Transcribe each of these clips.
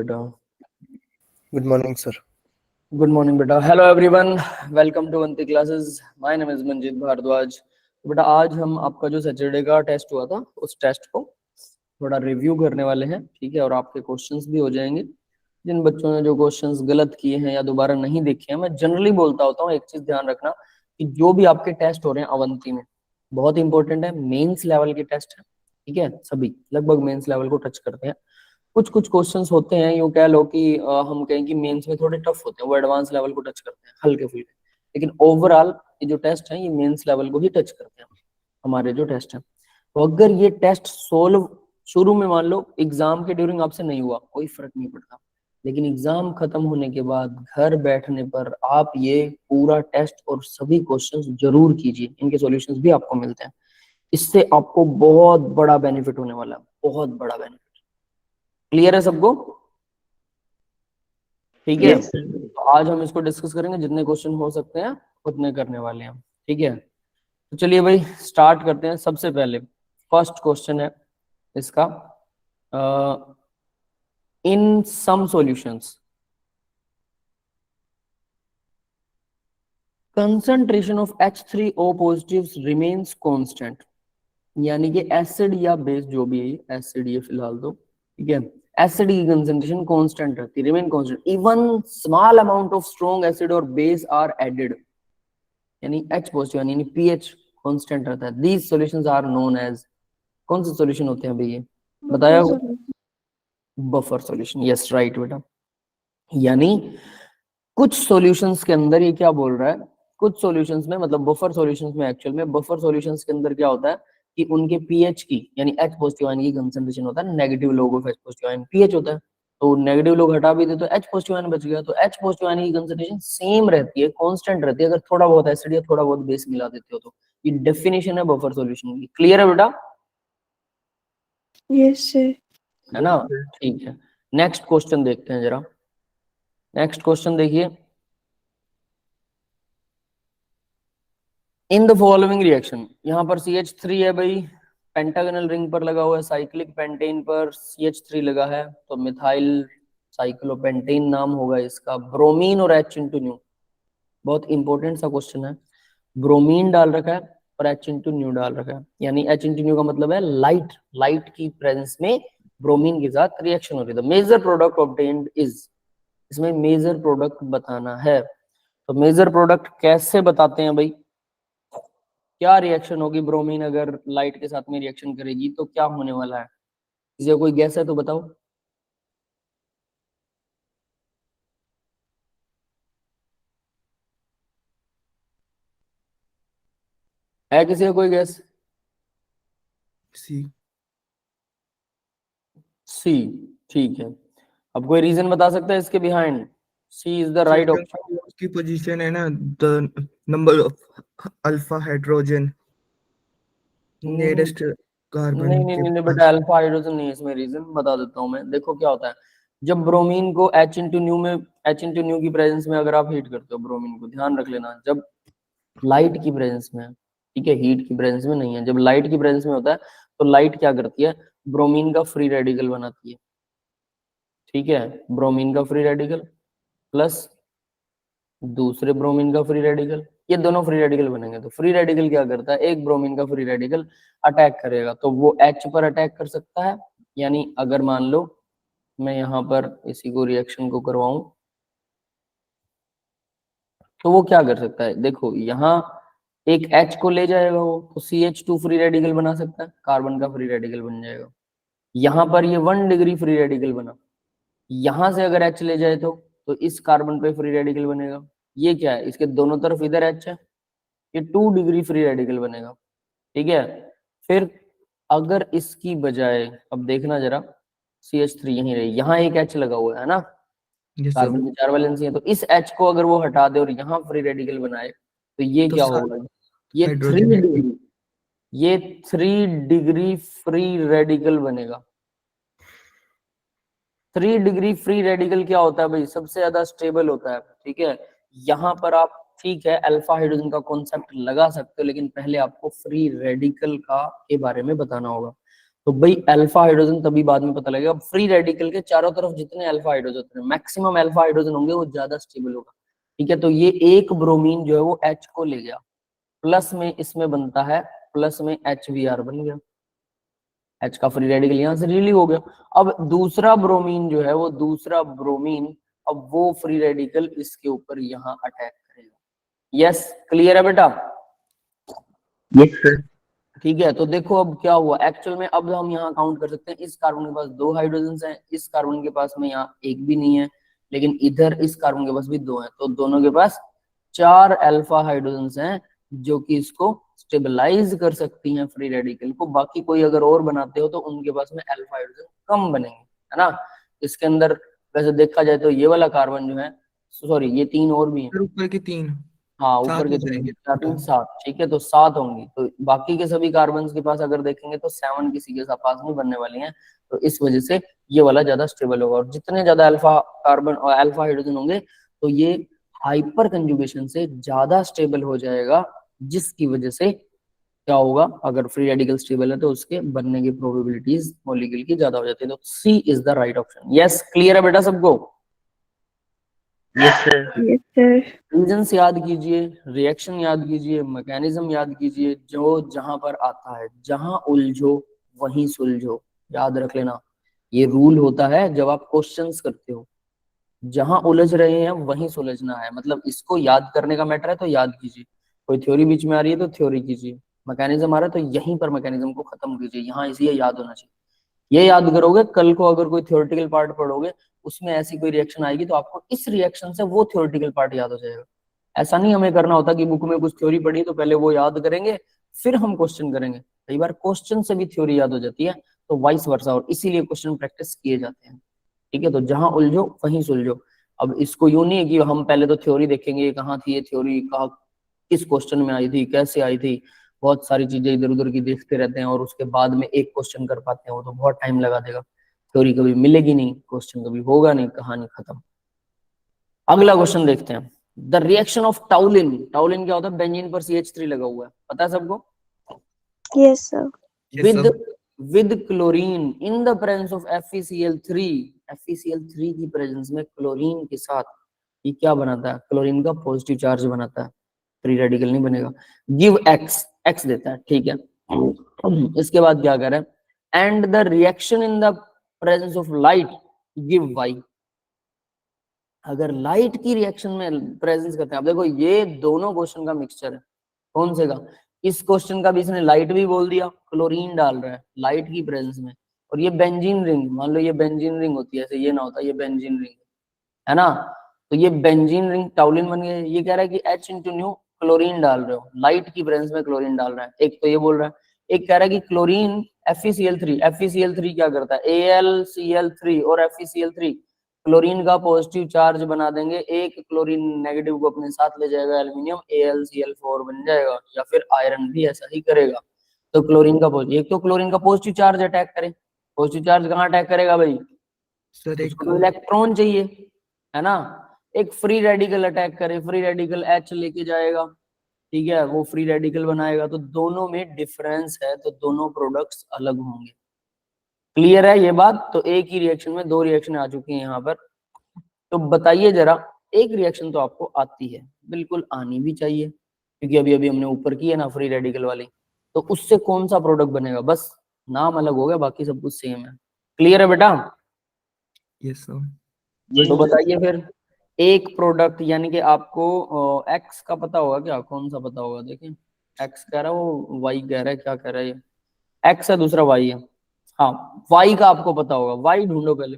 बेटा। Good morning, sir. Good morning बेटा। Hello everyone, welcome to Avanti classes. My name is Manjeet Bhardwaj. तो बेटा आज हम आपका जो सैटरडे का टेस्ट हुआ था उस टेस्ट को थोड़ा रिव्यू करने वाले हैं, ठीक है। और आपके क्वेश्चंस भी हो जाएंगे। जिन बच्चों ने जो क्वेश्चंस गलत किए हैं या दोबारा नहीं देखे हैं, मैं जनरली बोलता होता हूँ एक चीज ध्यान रखना कि जो भी आपके टेस्ट हो रहे हैं अवंती में बहुत इंपॉर्टेंट है, मेंस लेवल के टेस्ट है, ठीक है। सभी लगभग मेंस लेवल को टच करते हैं। कुछ कुछ क्वेश्चंस होते हैं, यूं कह लो कि हम कहें कि मेंस में थोड़े टफ होते हैं, वो एडवांस लेवल को टच करते हैं हल्के फुल्के, लेकिन ओवरऑल ये जो टेस्ट है ये मेंस लेवल को ही टच करते हैं हमारे जो टेस्ट है। तो अगर ये टेस्ट सोल्व शुरू में मान लो एग्जाम के ड्यूरिंग आपसे नहीं हुआ, कोई फर्क नहीं पड़ता, लेकिन एग्जाम खत्म होने के बाद घर बैठने पर आप ये पूरा टेस्ट और सभी क्वेश्चंस जरूर कीजिए, इनके सॉल्यूशंस भी आपको मिलते हैं। इससे आपको बहुत बड़ा बेनिफिट होने वाला है, बहुत बड़ा बेनिफिट। क्लियर है सबको? ठीक है। Yes, sir. तो आज हम इसको डिस्कस करेंगे, जितने क्वेश्चन हो सकते हैं उतने करने वाले हैं, ठीक है। तो चलिए भाई स्टार्ट करते हैं। सबसे पहले फर्स्ट क्वेश्चन है इसका, in some solutions concentration of H3O positives remains constant, यानी कि एसिड या बेस जो भी है, एसिड ये फिलहाल तो ठीक है, एसिड की कंसंट्रेशन कांस्टेंट रहती है, remain constant even small amount of strong acid और बेस आर एडेड, यानी H पॉजिटिव यानी pH कांस्टेंट रहता है। दीस सॉल्यूशंस आर नोन एज, कौन से सॉल्यूशन होते हैं भैया बताया? Buffer solution. यस राइट बेटा। यानी कुछ सॉल्यूशंस के अंदर ये क्या बोल रहा है, कुछ सॉल्यूशंस में मतलब बफर सॉल्यूशंस में, एक्चुअल में बफर सॉल्यूशंस के अंदर क्या होता है कि उनके पीएच की यानी H पॉजिटिव आयन की कंसंट्रेशन होता है नेगेटिव लोग of H positive ion, pH होता है, तो नेगेटिव लोग हटा भी दे तो H पॉजिटिव आयन बच गया। तो H पॉजिटिव आयन की कंसंट्रेशन सेम रहती है, कांस्टेंट रहती है, अगर थोड़ा बहुत एसिड या थोड़ा बहुत बेस मिला देते हो तो। ये डेफिनेशन है बफर सॉल्यूशन की। क्लियर है बेटा? Yes, sir. है ना? ठीक है। नेक्स्ट क्वेश्चन देखते हैं जरा। नेक्स्ट क्वेश्चन देखिए, इन द फॉलोइंग रिएक्शन, यहाँ पर CH3 है भाई, पेंटागनल रिंग पर लगा हुआ है, साइक्लिक पेंटेन पर CH3 लगा है, तो मिथाइल साइक्लोपेंटेन नाम होगा इसका। ब्रोमीन और H इंटू न्यू, बहुत इंपॉर्टेंट सा क्वेश्चन है। ब्रोमीन डाल रखा है और H इंटू न्यू डाल रखा है, यानी H इंटू न्यू का मतलब है लाइट, लाइट की प्रेजेंस में ब्रोमीन के साथ रिएक्शन हो रही है। मेजर प्रोडक्ट ऑब्टेन्ड इज, इसमें मेजर प्रोडक्ट बताना है। तो मेजर प्रोडक्ट कैसे बताते हैं भाई? क्या रिएक्शन होगी ब्रोमीन अगर लाइट के साथ में रिएक्शन करेगी तो क्या होने वाला है? किसी कोई गैस है तो बताओ। है किसी का कोई गैस? C. सी, ठीक है। अब कोई रीजन बता सकता है इसके behind? C is the right option. उसकी पोजीशन है ना, the number of alpha hydrogen nearest carbon नहीं नहीं के नहीं बेटा, पास। अल्फा हाइड्रोजन नहीं है इसमें रीजन, बता देता हूँ मैं। देखो क्या होता है, जब ब्रोमीन को H इंटू न्यू में, H इंटू न्यू की प्रेजेंस में अगर आप हीट करते हो ब्रोमीन को, ध्यान रख लेना, जब लाइट की प्रेजेंस में है, ठीक है, हीट की प्रेजेंस में नहीं है, जब लाइट की प्रेजेंस में होता है तो लाइट क्या करती है, ब्रोमीन का फ्री रेडिकल बनाती है, ठीक है। ब्रोमीन का फ्री रेडिकल प्लस दूसरे ब्रोमीन का फ्री रेडिकल, ये दोनों फ्री रेडिकल बनेंगे। तो फ्री रेडिकल क्या करता है, एक ब्रोमीन का फ्री रेडिकल अटैक करेगा, तो वो H पर अटैक कर सकता है। यानी अगर मान लो मैं यहाँ पर इसी को रिएक्शन को करवाऊं तो वो क्या कर सकता है, देखो यहाँ एक H को ले जाएगा वो, तो CH2 फ्री रेडिकल बना सकता है, कार्बन का फ्री रेडिकल बन जाएगा। यहाँ पर ये 1 डिग्री फ्री रेडिकल बना, यहां से अगर H ले जाए तो इस कार्बन पे फ्री रेडिकल बनेगा। ये क्या है, इसके दोनों तरफ इधर H है, ये 2 डिग्री फ्री रेडिकल बनेगा, ठीक है। फिर अगर इसकी बजाय, अब देखना जरा, CH3 यहीं रही, यहाँ एक H लगा हुआ है ना, यस सर। कार्बन की 4 वैलेंसी है, तो इस H को अगर वो हटा दे और यहाँ फ्री रेडिकल बनाए तो ये तो क्या होगा, ये 3 हाइड्रोजन डिग्री, ये 3 डिग्री फ्री रेडिकल बनेगा। 3 डिग्री फ्री रेडिकल क्या होता है भाई, सबसे ज्यादा स्टेबल होता है, ठीक है। यहाँ पर आप ठीक है अल्फा हाइड्रोजन का कॉन्सेप्ट लगा सकते हो, लेकिन पहले आपको फ्री रेडिकल का के बारे में बताना होगा। तो भाई अल्फा हाइड्रोजन तभी बाद में पता लगेगा। फ्री रेडिकल के चारों तरफ जितने alpha hydrogen, maximum alpha hydrogen होंगे वो ज्यादा स्टेबल होगा। ठीक है, तो ये एक ब्रोमीन जो है वो H को ले गया, प्लस में इसमें बनता है, प्लस में HBr बन गया, H का फ्री रेडिकल यहां से रिलीव हो गया। अब दूसरा ब्रोमीन जो है वो दूसरा ब्रोमीन, अब वो फ्री रेडिकल इसके ऊपर यहाँ अटैक करेगा। यस, क्लियर है बेटा? Yes sir. ठीक है, तो देखो अब क्या हुआ एक्चुअल में। अब हम यहाँ काउंट कर सकते हैं, इस कार्बन के पास 2 हाइड्रोजन हैं, इस कार्बन के पास में यहाँ एक भी नहीं है, लेकिन इधर इस कार्बन के पास भी 2 हैं, तो दोनों के पास 4 अल्फा हाइड्रोजन हैं जो कि इसको स्टेबलाइज कर सकती हैं फ्री रेडिकल को। बाकी कोई अगर और बनाते हो तो उनके पास में अल्फा हाइड्रोजन कम बनेंगे, है ना। इसके अंदर वैसे देखा जाए तो ये वाला कार्बन जो है, सॉरी ये 3 और भी हैं। सर ऊपर के 3 हाँ, ऊपर 7 के हो 3 जाएंगे 4 3 टोटल। 7, ठीक है, तो 7 होंगी। तो बाकी के सभी कार्बन के पास अगर देखेंगे तो 7 किसी के पास नहीं बनने वाली हैं। तो इस वजह से ये वाला ज्यादा स्टेबल होगा, और जितने ज्यादा अल्फा कार्बन और अल्फा हाइड्रोजन होंगे तो ये हाइपर कंजुगेशन से ज्यादा स्टेबल हो जाएगा, जिसकी वजह से क्या होगा, अगर फ्री रेडिकल स्टेबल है तो उसके बनने की प्रोबेबिलिटीज मॉलिक्यूल की ज्यादा हो जाती है। तो C is the right option. Yes, clear है बेटा सबको? Yes sir. Yes sir. Reasons याद कीजिए, रिएक्शन याद कीजिए, मैकेनिज्म याद कीजिए, जो जहां पर आता है, जहां उलझो वहीं सुलझो, याद रख लेना। ये रूल होता है जब आप क्वेश्चंस करते हो, जहां उलझ रहे हैं वहीं सुलझना है। मतलब इसको याद करने का मैटर है तो याद कीजिए, कोई थ्योरी बीच में आ रही है तो थ्योरी कीजिए, मैकेनिज्म आ रहा है तो यहीं पर मैकेनिज्म को खत्म कीजिए, यहाँ इसलिए याद होना चाहिए। ये याद करोगे, कल को अगर कोई थ्योरेटिकल पार्ट पढ़ोगे उसमें ऐसी कोई रिएक्शन आएगी तो आपको इस रिएक्शन से वो थ्योरेटिकल पार्ट याद हो जाएगा। ऐसा नहीं हमें करना होता कि बुक में कुछ थ्योरी पढ़ी तो पहले वो याद करेंगे फिर हम क्वेश्चन करेंगे। कई बार क्वेश्चन से भी थ्योरी याद हो जाती है, तो वाइस वर्सा, और इसीलिए क्वेश्चन प्रैक्टिस किए जाते हैं। ठीक है, तो जहां उलझो वहीं सुलझो। अब इसको यूं नहीं है कि हम पहले तो थ्योरी देखेंगे, कहाँ थी ये थ्योरी, कहाँ किस क्वेश्चन में आई थी, कैसे आई थी, बहुत सारी चीजें इधर उधर की देखते रहते हैं और उसके बाद में एक क्वेश्चन कर पाते हैं, वो तो बहुत टाइम लगा देगा। थ्योरी कभी मिलेगी नहीं, क्वेश्चन कभी होगा नहीं, कहानी खत्म। अगला क्वेश्चन देखते हैं। द रिएक्शन ऑफ टाउलिन, टाउलिन क्या होता है, बेंजीन पर CH3 लगा हुआ है, पता है सबको? Yes sir. Yes with sir. With chlorine in the presence of FeCl3, FeCl3 की प्रेजेंस में क्लोरीन के साथ ये क्या बनाता है, क्लोरीन का पॉजिटिव चार्ज बनाता है, फ्री रेडिकल नहीं बनेगा। गिव एक्स, एक्स देता है, ठीक है। इसके बाद क्या कर रहा है, and the reaction in the presence of light, give Y. अगर लाइट की रिएक्शन में प्रेजेंस करते हैं, अब देखो ये दोनों क्वेश्चन का मिक्सचर है, कौन से का, इस क्वेश्चन का भी इसने लाइट भी बोल दिया, क्लोरीन डाल रहा है लाइट की प्रेजेंस में, और ये बेंजीन रिंग, मान लो ये बेंजीन रिंग होती है, ऐसे ये ना होता, ये बेंजीन रिंग है ना, तो ये बेंजीन रिंग टाउलिन बन गया। ये कह रहा है कि H इंटू न्यू क्लोरीन डाल रहे हो, लाइट की प्रेजेंस में क्लोरीन डाल रहा है, एक तो ये बोल रहा है। एक कह रहा है कि क्लोरीन FeCl3, FeCl3 क्या करता है, AlCl3 और FeCl3 क्लोरीन का पॉजिटिव चार्ज बना देंगे, एक क्लोरीन नेगेटिव को अपने साथ ले जाएगा, एल्यूमिनियम AlCl4 बन जाएगा, या फिर आयरन भी ऐसा ही करेगा। तो क्लोरीन का पॉजिटिव, एक तो क्लोरीन का पॉजिटिव चार्ज अटैक करे, पॉजिटिव चार्ज कहाँ अटैक करेगा भाई, सर एक उसको तो इलेक्ट्रॉन चाहिए, है ना। एक फ्री रेडिकल अटैक करे, फ्री रेडिकल H लेके जाएगा, ठीक है, वो फ्री रेडिकल बनाएगा, तो दोनों में डिफरेंस है, तो दोनों प्रोडक्ट्स अलग होंगे। क्लियर है ये बात? तो एक ही रिएक्शन में 2 रिएक्शन आ चुकी हैं यहाँ पर। तो बताइए जरा, एक रिएक्शन तो आपको आती है, बिल्कुल आनी भी चाहिए, क्योंकि अभी अभी हमने ऊपर की है ना फ्री रेडिकल वाली, तो उससे कौन सा प्रोडक्ट बनेगा, बस नाम अलग हो गया, बाकी सब कुछ सेम है। क्लियर है बेटा? Yes sir. तो बताइए फिर, एक प्रोडक्ट यानी कि आपको एक्स का पता होगा क्या, कौन सा पता होगा, देखिए एक्स कह रहा है, वो वाई कह रहा है, क्या कह रहा है ये, एक्स है दूसरा वाई है, हाँ वाई का आपको पता होगा, वाई ढूंढो पहले,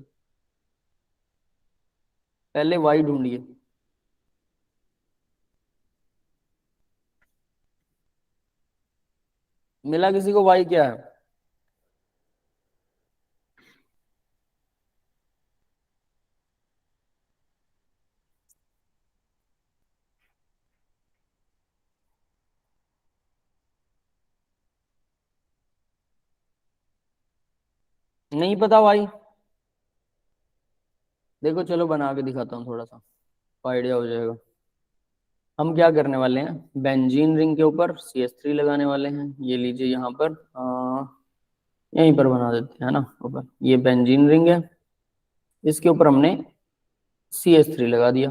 पहले वाई ढूंढिए। मिला किसी को वाई क्या है? नहीं पता वाई? देखो चलो बना के दिखाता हूँ थोड़ा सा, आइडिया हो जाएगा। हम क्या करने वाले हैं, बेंजीन रिंग के ऊपर CH3 लगाने वाले हैं, ये लीजिए यहाँ पर यहीं पर बना देते हैं ना ऊपर। ये बेंजीन रिंग है, इसके ऊपर हमने CH3 लगा दिया।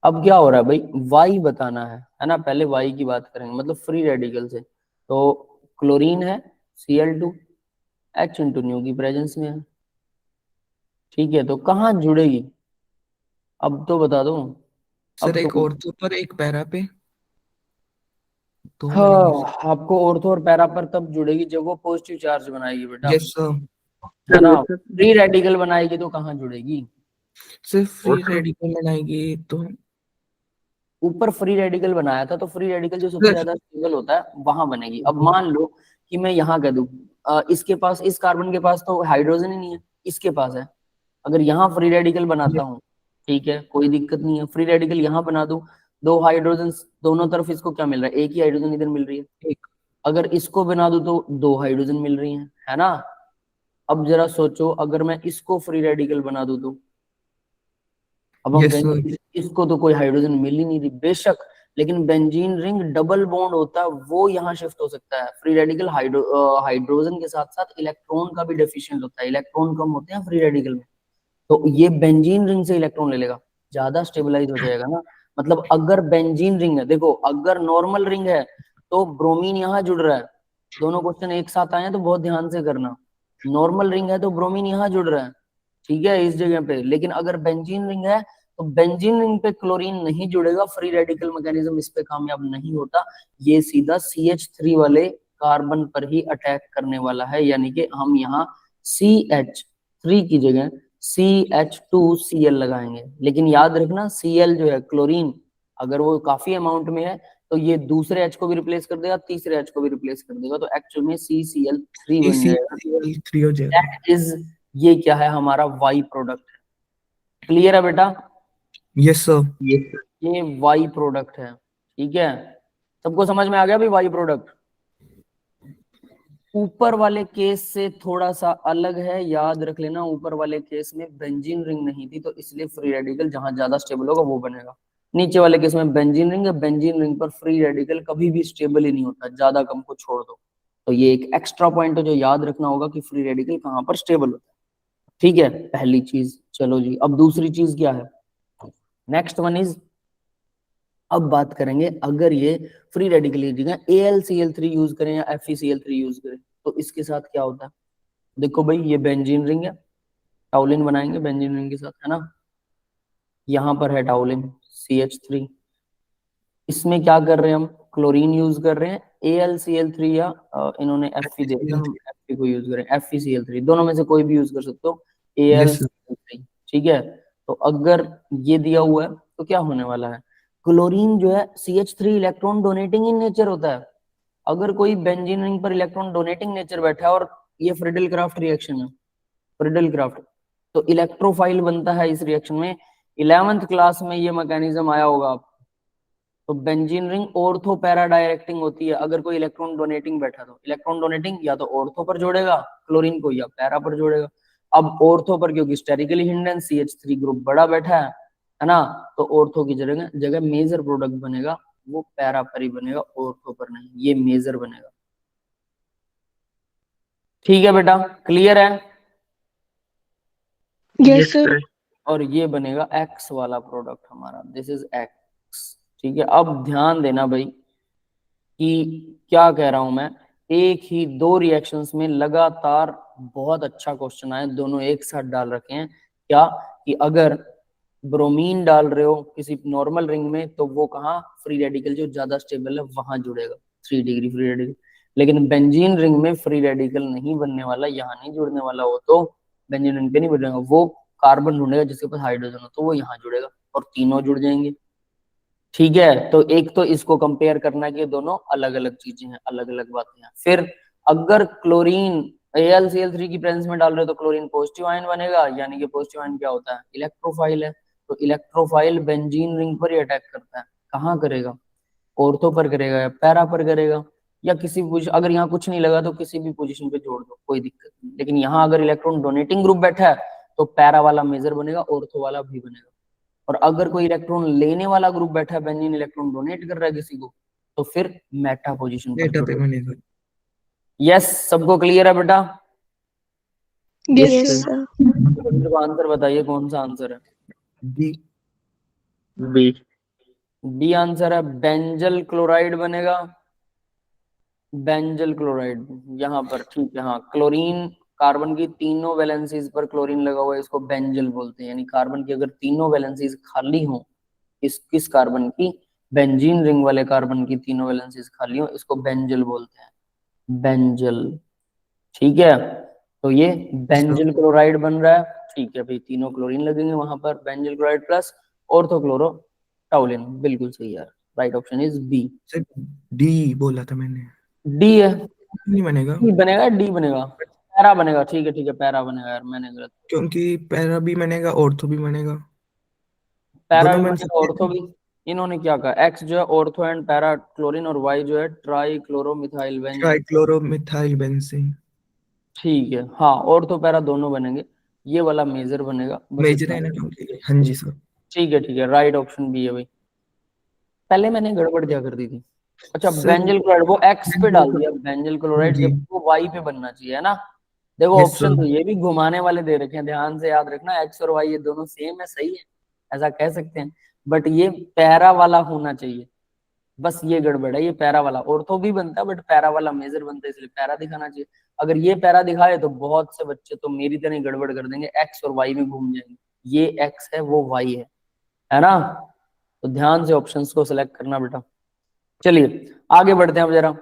अब क्या हो रहा है भाई, वाई बताना है ना। पहले वाई की बात करेंगे, मतलब फ्री रेडिकल से। तो क्लोरीन है Cl2, H इंटू न्यू की प्रेजेंस में है। ठीक है, तो कहाँ जुड़ेगी अब तो बता दो। सर अब एक तुम, ऑर्थो पर एक पैरा पे दो बनेंगे। हाँ, आपको ऑर्थो और पैरा पर तब जुड़ेगी जब वो पॉजिटिव चार्ज बनाएगी बेटा, यस सर। है ना। फ्री रेडिकल बनाएगी तो कहाँ जुड़ेगी। सिर्फ फ्री रेडिकल बनाएगी तो ऊपर फ्री रेडिकल बनाया था, तो फ्री रेडिकल जो सबसे सर ज्यादा स्टेबल होता है वहां बनेगी। अब मान लो कि मैं यहाँ कह दूं इसके पास, इस कार्बन के पास तो हाइड्रोजन ही नहीं है, इसके पास है। अगर यहाँ फ्री रेडिकल बनाता हूँ, ठीक है, कोई दिक्कत नहीं है, फ्री रेडिकल यहाँ बना दूं, दो हाइड्रोजन दोनों तरफ, इसको क्या मिल रहा है, एक ही हाइड्रोजन इधर मिल रही है। एक अगर इसको बना दूं तो दो हाइड्रोजन मिल रही है ना। अब जरा सोचो, अगर मैं इसको फ्री रेडिकल बना दूं तो, अब हम यस सर। कहेंगे इसको तो कोई हाइड्रोजन मिल ही नहीं रही, बेशक, लेकिन बेंजीन रिंग डबल बॉन्ड होता है, वो यहाँ शिफ्ट हो सकता है। फ्री रेडिकल हाइड्रोजन के साथ साथ इलेक्ट्रॉन का भी डेफिशिएंट होता है, इलेक्ट्रॉन कम होते हैं फ्री रेडिकल में, तो ये बेंजीन रिंग से इलेक्ट्रॉन ले लेगा, ज्यादा स्टेबलाइज हो जाएगा ना। मतलब अगर बेंजीन रिंग है, देखो अगर नॉर्मल रिंग है तो ब्रोमीन यहाँ जुड़ रहा है। दोनों क्वेश्चन एक साथ आए हैं तो बहुत ध्यान से करना। नॉर्मल रिंग है तो ब्रोमीन यहाँ जुड़ रहा है, ठीक है, इस जगह पे। लेकिन अगर बेंजीन रिंग है तो बेंजीन रिंग पे क्लोरीन नहीं जुड़ेगा, फ्री रेडिकल मैकेनिज्म इस पे कामयाब नहीं होता। ये सीधा CH3 वाले कार्बन पर ही अटैक करने वाला है, यानी कि हम यहाँ CH3 की जगह CH2Cl लगाएंगे। लेकिन याद रखना Cl जो है क्लोरीन, अगर वो काफी अमाउंट में है तो ये दूसरे H को भी रिप्लेस कर देगा, तीसरे H को भी रिप्लेस कर देगा, तो एक्चुअल में CCl3 बन जाएगा। CCl3 हो जाएगा। दैट इज, ये क्या है, हमारा वाई प्रोडक्ट है। क्लियर है बेटा, यस सर। ये वाई प्रोडक्ट है। ठीक है, सबको समझ में आ गया भाई वाई प्रोडक्ट। ऊपर वाले केस से थोड़ा सा अलग है, याद रख लेना। ऊपर वाले केस में बेंजीन रिंग नहीं थी, तो इसलिए फ्री रेडिकल जहां ज्यादा स्टेबल होगा वो बनेगा। नीचे वाले केस में बेंजीन रिंग है, बेंजीन रिंग पर फ्री रेडिकल कभी भी स्टेबल ही नहीं होता, ज्यादा कम को छोड़ दो। तो ये एक एक्स्ट्रा पॉइंट है जो याद रखना होगा कि फ्री रेडिकल कहां पर स्टेबल होता है। ठीक है, पहली चीज। चलो जी, अब दूसरी चीज क्या है, नेक्स्ट वन इज, अब बात करेंगे अगर ये फ्री रेडिकल की जगह AlCl3 यूज करें या FeCl3 यूज करें तो इसके साथ क्या होता है। देखो भाई, ये बेंजीन रिंग है, टाउलिन बनाएंगे बेंजीन रिंग के साथ, है ना। यहाँ पर है टाउलिन CH3, इसमें क्या कर रहे हैं हम, क्लोरीन यूज कर रहे हैं। AlCl3 या इन्होंने Fe दे दिया, हम Fe को यूज करें, FeCl3, दोनों में से कोई भी यूज कर सकते हो, यस सर। AlCl3। ठीक है, तो अगर ये दिया हुआ है तो क्या होने वाला है, क्लोरीन जो है CH3 electron donating in nature होता है। अगर कोई बेंजीन रिंग पर इलेक्ट्रॉन डोनेटिंग नेचर बैठा है और ये फ्रिडल क्राफ्ट रिएक्शन है, फ्रिडल क्राफ्ट, तो इलेक्ट्रोफाइल बनता है इस रिएक्शन में। 11th क्लास में ये मैकेनिज्म आया होगा आप। तो benzene ring ortho para directing होती है। अगर कोई इलेक्ट्रॉन डोनेटिंग बैठा तो इलेक्ट्रॉन डोनेटिंग या तो ऑर्थो पर जोड़ेगा क्लोरीन को, या पैरा पर जोड़ेगा। अब ऑर्थो पर क्योंकि स्टेरिकली हिंडेंस CH3 ग्रुप बड़ा बैठा है ना, तो ऑर्थो की जगह जगह मेजर प्रोडक्ट बनेगा, वो पैरा पर ही बनेगा, ऑर्थो पर नहीं, ये मेजर बनेगा। ठीक है बेटा, क्लियर है। Yes, sir. और ये बनेगा एक्स वाला प्रोडक्ट हमारा, दिस इज एक्स। ठीक है, अब ध्यान देना भाई कि क्या कह रहा हूं मैं, एक ही दो रिएक्शंस में लगातार बहुत अच्छा क्वेश्चन आए, दोनों एक साथ डाल रखे हैं। क्या कि अगर ब्रोमीन डाल रहे हो किसी नॉर्मल रिंग में तो वो कहाँ, फ्री रेडिकल जो ज्यादा स्टेबल है वहां जुड़ेगा, 3 डिग्री फ्री रेडिकल। लेकिन बेंजीन रिंग में फ्री रेडिकल नहीं बनने वाला, यहाँ नहीं जुड़ने वाला, वो तो बेंजीन रिंग पे नहीं बनेगा, वो कार्बन ढूंढेगा जिसके पास हाइड्रोजन हो तो वो यहाँ जुड़ेगा और तीनों जुड़ जाएंगे। ठीक है, तो एक तो इसको कंपेयर करना कि दोनों अलग अलग चीजें हैं, अलग अलग बातें हैं। फिर अगर क्लोरीन AlCl3 की प्रेजेंस में डाल रहे हो तो क्लोरीन पॉजिटिव आयन बनेगा, यानी कि पॉजिटिव आयन क्या होता है, इलेक्ट्रोफाइल है। तो इलेक्ट्रोफाइल बेंजीन रिंग पर ही अटैक करता है। कहाँ करेगा, ऑर्थो पर करेगा या पैरा पर करेगा, या किसी भी अगर यहाँ कुछ नहीं लगा तो किसी भी पोजीशन पे जोड़ दो, कोई दिक्कत नहीं। लेकिन यहाँ अगर इलेक्ट्रॉन डोनेटिंग ग्रुप बैठा है तो पैरा वाला मेजर बनेगा, ऑर्थो वाला भी बनेगा। और अगर कोई इलेक्ट्रॉन लेने वाला ग्रुप बैठा है, बेंजीन इलेक्ट्रॉन डोनेट कर रहा है किसी को, तो फिर मेटा पोजीशन पर डेटा पे जुड़ेगा। बनेगा। यस, सबको क्लियर है बेटा? Yes, Yes, sir. मेरे को आंसर बताइए, कौन सा आंसर है? D. बी। डी आंसर है। बेंजल क्लोराइड बनेगा, बेंजल क्लोराइड यहाँ पर, ठीक है। हाँ, क्लोरीन कार्बन की तीनों वैलेंसीज पर क्लोरीन लगा हुआ है, इसको बेंजल बोलते हैं। यानी कार्बन की अगर तीनों वैलेंसीज खाली हो, इस किस कार्बन की, बेंजीन रिंग वाले कार्बन की तीनों वैलेंसीज खाली हो, इसको बेंजल बोलते हैं, बेंजल। ठीक है, तो ये बेंजल क्लोराइड बन रहा है। ठीक है भाई, तीनों क्लोरीन लगेंगे वहां पर, benzal chloride plus orthochloro toluene. बिल्कुल सही यार, right option is B. Sir D बोला था मैंने। डी है? नहीं बनेगा डी बनेगा, डी बनेगा, पैरा बनेगा। ठीक है ठीक है, पैरा बनेगा यार, मैंने गलत। क्योंकि पैरा भी बनेगा, ऑर्थो भी बनेगा, पैरा दोनों भी बन बनेगा, सकते ऑर्थो हैं। भी। इन्होंने क्या कहा, एक्स जो है ऑर्थो एंड पैरा क्लोरीन, और वाई जो है ट्राई क्लोरोमिथाइल बेंजीन। ट्राइक्लोरोमिथाइल बेंजीन। ठीक है, हाँ, ऑर्थो पैरा दोनों बनेंगे। ये वाला मेजर बनेगा, बस मेजर इतना। है ना, क्योंकि हाँ जी सर। ठीक है, राइट ऑप्शन बी है भाई। पहले मैंने गड़बड़ क्या कर दी थी? अच्छा, सर बेंजल क्लोराइड वो एक्स पे डाल दिया, बेंजल क्लोराइड, जी। जबकि वो वाई पे बनना चाहिए, है ना। देखो यस ऑप्शन सर। तो ये भी घुमाने वाले दे रखे हैं, ध्यान से याद रखना, एक्स और वाई ये दोनों सेम है, सही है, ऐसा कह सकते हैं। बट ये पैरा वाला होना चाहिए, बस ये गड़बड़ है। ये पैरा वाला ऑर्थो भी बनता है, बट पैरा वाला मेजर बनता है, इसलिए पैरा दिखाना चाहिए। अगर ये पैरा दिखाए तो बहुत से बच्चे तो मेरी तरह ही गड़बड़ कर देंगे, एक्स और वाई में घूम जाएंगे। ये एक्स है, वो वाई है ना। तो ध्यान से ऑप्शंस को सिलेक्ट करना बेटा। चलिए आगे बढ़ते हैं अब जरा।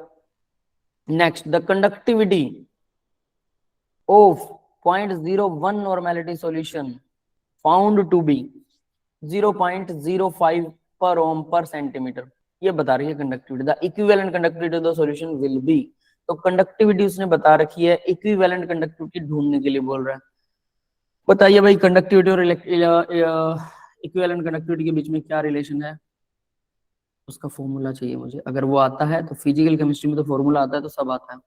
Next, the conductivity of 0.01 normality solution found to be 0.05 per ohm per centimetre. ये बता रही है conductivity, the equivalent conductivity of the solution will be. तो कंडक्टिविटी उसने बता रखी है, इक्विवेलेंट कंडक्टिविटी ढूंढने के लिए बोल रहा है। बताइए भाई, कंडक्टिविटी और इक्विवेलेंट कंडक्टिविटी के बीच में क्या रिलेशन है? उसका फॉर्मूला चाहिए मुझे, अगर वो आता है तो, फिजिकल केमिस्ट्री में तो फॉर्मूला आता है तो सब आता है।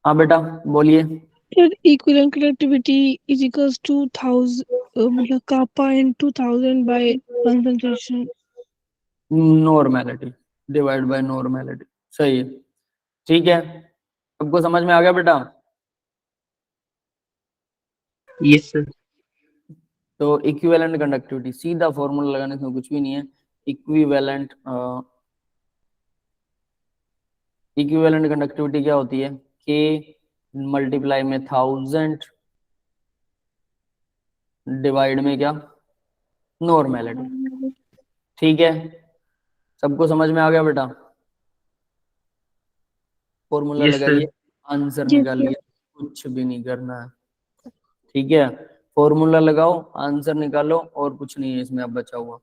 हाँ बेटा बोलिए। Sir, equivalent conductivity is equals to 1000, मतलब kappa into 1000 by concentration. Normality divide by normality, सही है। ठीक है, सबको समझ में आ गया बेटा? Yes sir. तो इक्विवेलेंट कंडक्टिविटी, सीधा फॉर्मूला लगाने से कुछ भी नहीं है। इक्विवेलेंट इक्विवेलेंट कंडक्टिविटी क्या होती है, के मल्टीप्लाई में 1000 डिवाइड में क्या, नॉर्मेलिटी। ठीक है, सबको समझ में आ गया बेटा? Formula yes sir. लगाइए, आंसर Yes, निकालिए, कुछ भी नहीं करना है। ठीक है, फॉर्मूला लगाओ, आंसर निकालो, और कुछ नहीं है इसमें अब बचा हुआ।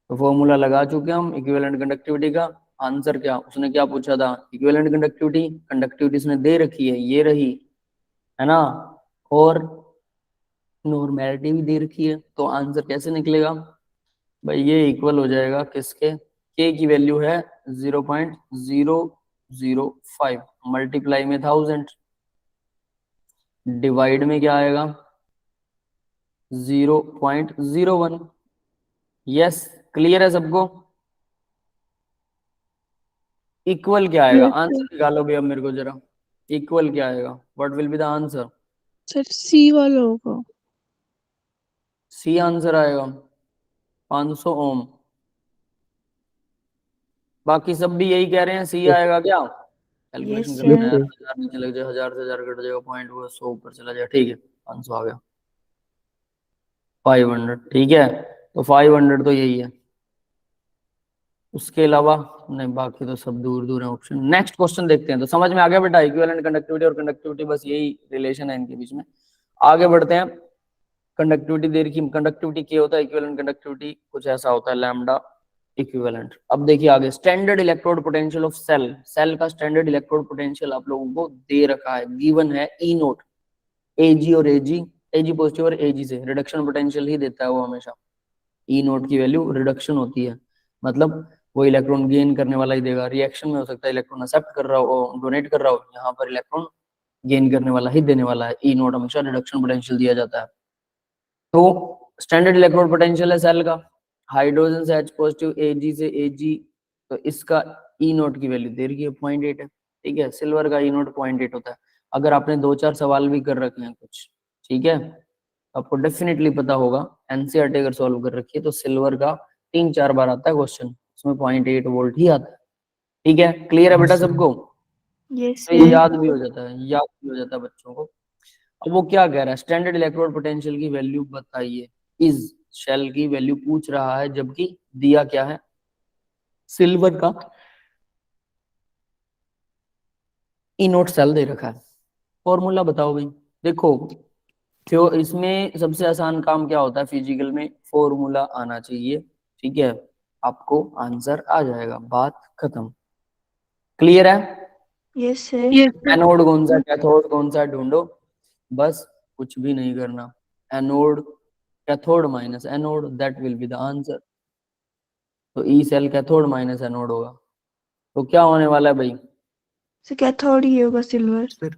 तो फॉर्मूला लगा चुके हम इक्विवेलेंट कंडक्टिविटी का। आंसर क्या, उसने क्या पूछा था, इक्विवेलेंट कंडक्टिविटी, कंडक्टिविटी उसने दे रखी है, ये रही, है ना, और नॉर्मेलिटी भी दे रखी है। तो आंसर कैसे निकलेगा भाई, ये इक्वल हो जाएगा किसके, के की वैल्यू है 0.005 मल्टीप्लाई में 1000 डिवाइड में क्या आएगा 0.01। यस, क्लियर है सबको? इक्वल क्या आएगा, yes, आंसर निकालो भी अब मेरे को जरा। इक्वल क्या आएगा, what will be the answer? sir, C वाला होगा। सी आंसर आएगा, 500 ओम। बाकी सब भी यही कह रहे हैं, सी आएगा क्या? कैलकुलेशन Yes, करना है यस sir. यार, सर। 1000 नीचे लग जाए, 1000 से 1000 कट जाएगा, पॉइंट वो 100 ऊपर चला जाए। ठीक है, 500 आ गया, 500। ठीक है, तो 500 तो यही है, उसके अलावा नहीं, बाकी तो सब दूर दूर है ऑप्शन। नेक्स्ट क्वेश्चन देखते हैं। तो समझ में आ गया बेटा, इक्विवेलेंट कंडक्टिविटी और कंडक्टिविटी, बस यही रिलेशन है इनके बीच में। आगे बढ़ते हैं। कंडक्टिविटी दे रखी, कंडक्टिविटी क्या होता है, इक्विवेलेंट कंडक्टिविटी कुछ ऐसा होता है, लैम्डा इक्विवेलेंट। अब देखिए आगे, standard electrode potential of cell, cell का स्टैंडर्ड इलेक्ट्रोड पोटेंशियल आप लोगों को दे रखा है, गिवन है, ई नोट, एजी और एजी पॉजिटिव और एजी से रिडक्शन पोटेंशियल ही देता है वो हमेशा। ई नोट की वैल्यू रिडक्शन होती है, मतलब वो इलेक्ट्रॉन गेन करने वाला ही देगा, रिएक्शन में हो सकता है इलेक्ट्रॉन एक्सेप्ट कर रहा हो, डोनेट कर रहा हो, यहाँ पर इलेक्ट्रॉन गेन करने वाला ही देने वाला है। ई नोट हमेशा रिडक्शन पोटेंशियल दिया जाता है। तो स्टैंडर्ड इलेक्ट्रोड पोटेंशियल है सेल का, हाइड्रोजन से H पॉजिटिव, एजी से एजी, तो इसका ई नोट की वैल्यू दे रही है 0.8 है। ठीक है, सिल्वर का ई नोट 0.8 होता है। अगर आपने 2-4 सवाल भी कर रखे हैं कुछ, ठीक है, तो आपको डेफिनेटली पता होगा, एनसीईआरटी अगर सॉल्व कर रखी है तो सिल्वर का 3-4 बार आता है क्वेश्चन, उसमें 0.8 वोल्ट ही आता है। ठीक है, क्लियर है बेटा Yes, sir. सबको? Yes, तो ये sir. याद भी हो जाता है, याद भी हो जाता है बच्चों को। अब वो क्या कह रहा है, स्टैंडर्ड इलेक्ट्रोड पोटेंशियल की वैल्यू बताइए। इस शेल की वैल्यू पूछ रहा है, जबकि दिया क्या है, सिल्वर का ई नोट सेल दे रखा है। फॉर्मूला बताओ भाई। देखो, तो इसमें सबसे आसान काम क्या होता है फिजिकल में, फॉर्मूला आना चाहिए, ठीक है, आपको आंसर आ जाएगा, बात खत्म। क्लियर है? Yes, sir. Yes, sir. Anode कौन सा, कैथोड कौन सा ढूंढो, बस कुछ भी नहीं करना। Anode, cathode minus anode, that will be the answer. तो E cell cathode minus anode होगा, तो क्या होने वाला है भाई, So cathode ही होगा silver. Sir.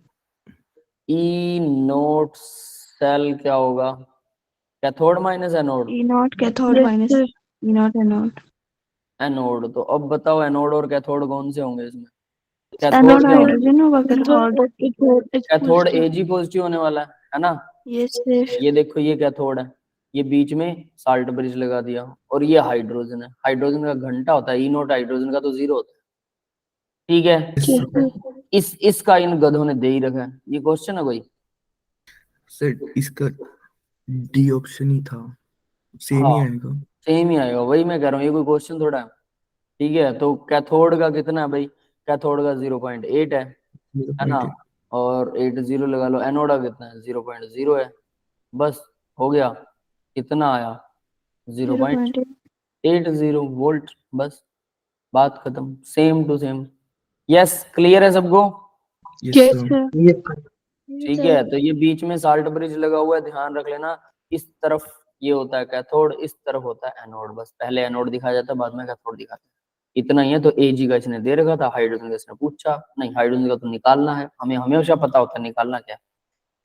ई नोट सेल क्या होगा, cathode minus anode, E not cathode Yes, minus sir. E not anode. Anode. तो अब बताओ एनोड और कैथोड कौन से होंगे इसमें, कैथोड Anode क्या होगा, hydrogen होगा Silver cathode. or cathode is cathode positive. AG positive होने वाला है ना। Yes, sir. ये देखो, ये कैथोड है, ये बीच में साल्ट ब्रिज लगा दिया, और ये हाइड्रोजन है, हाइड्रोजन का घंटा होता है, ई नोट हाइड्रोजन का तो जीरो होता है, ठीक है। Yes, Yes, sir. sir. इसका इन गधों ने दे ही रखा है, ये क्वेश्चन है कोई। Sir, इसका डी ऑप्शन ही था, सेम ही हाँ, आएगा। सेम ही आएगा, वही मैं कह रहा हूँ, ये कोई क्वेश्चन थोड़ा है, ठीक है। तो कैथोड का कितना है भाई, कैथोड का 0.8 है ना, 0.8. और 80 लगा लो। एनोड का कितना है, 0.0 है, बस हो गया, कितना आया, 0.8. 0.80 वोल्ट, बस बात खत्म, same to same. Yes, clear है सबको? Yes, Yes, sir. sir. Yes, sir. ठीक है, तो ये बीच में साल्ट ब्रिज लगा हुआ है, ध्यान रख लेना, इस तरफ ये होता है कैथोड, इस तरफ होता है एनोड, बस पहले एनोड दिखाया जाता है, बाद में कैथोड दिखाते हैं, इतना ही है। तो एजी का इसने दे रखा था, हाइड्रोजन का इसने पूछा नहीं, हाइड्रोजन का तो निकालना है, हमें हमेशा पता होता है निकालना क्या है,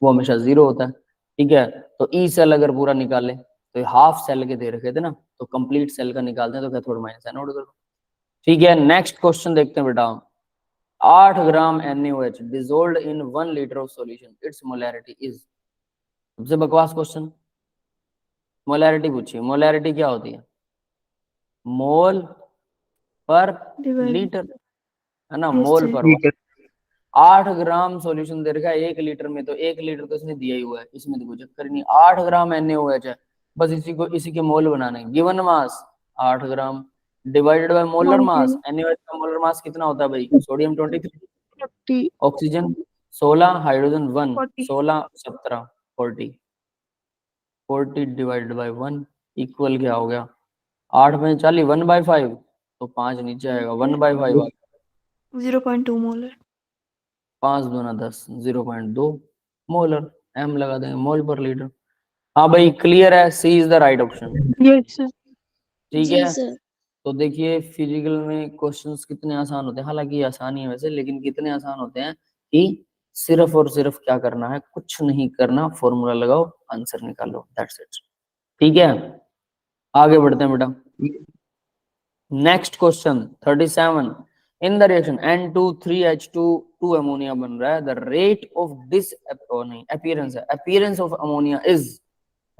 वो हमेशा 0 होता है, ठीक है। तो ई सेल अगर पूरा निकाले, तो हाफ सेल के दे रखे थे ना, तो कंप्लीट सेल का निकालते हैं, तो कैथोड माइनस एनोड कर दो, ठीक है। नेक्स्ट क्वेश्चन देखते हैं बेटा, 8 ग्राम NaOH dissolved in 1 liter of solution, its molarity is। सबसे बकवास क्वेश्चन, मोलैरिटी पूछी। मोलैरिटी क्या होती है, मोल पर Divided. लीटर, है ना, Yes, मोल sir. पर। Yes, sir. 8 ग्राम सॉल्यूशन दे रखा है 1 लीटर में, तो 1 लीटर तो इसने दिया ही हुआ है, इसमें तो कोई चक्कर ही नहीं। 8 ग्राम NaOH है, बस इसी के मोल बनाने। Given mass 8 gram, divided by molar mass. NaOH का मोलर मास कितना होता है भाई, sodium 23, 40. Oxygen 16, hydrogen 1, 40. 16 17 40, 40 divided by 1 equal क्या हो गया, 8 में 40, 1/5, तो 5 नीचे आएगा, 1/5 आ गया, 0.2 molar. 5 दूना 10, 0.2 मोलर, एम लगा देंगे, मोल पर लीटर। हाँ भाई, क्लियर है, C is the right option, Yes, sir. ठीक जी है। sir. तो देखिए फिजिकल में क्वेश्चंस कितने आसान होते हैं, हालांकि ये आसान ही है वैसे, लेकिन कितने आसान होते हैं कि सिर्फ और सिर्फ क्या करना है, कुछ नहीं करना, फॉर्मूला लगाओ, आंसर निकालो, दैट्स इट, ठीक है। आगे बढ़ते हैं बेटा, next question 37। In the reaction N2 3H2 2 ammonia बन रहा है, द रेट ऑफ दिस नहीं अपीयरेंस है, appearance of ammonia is,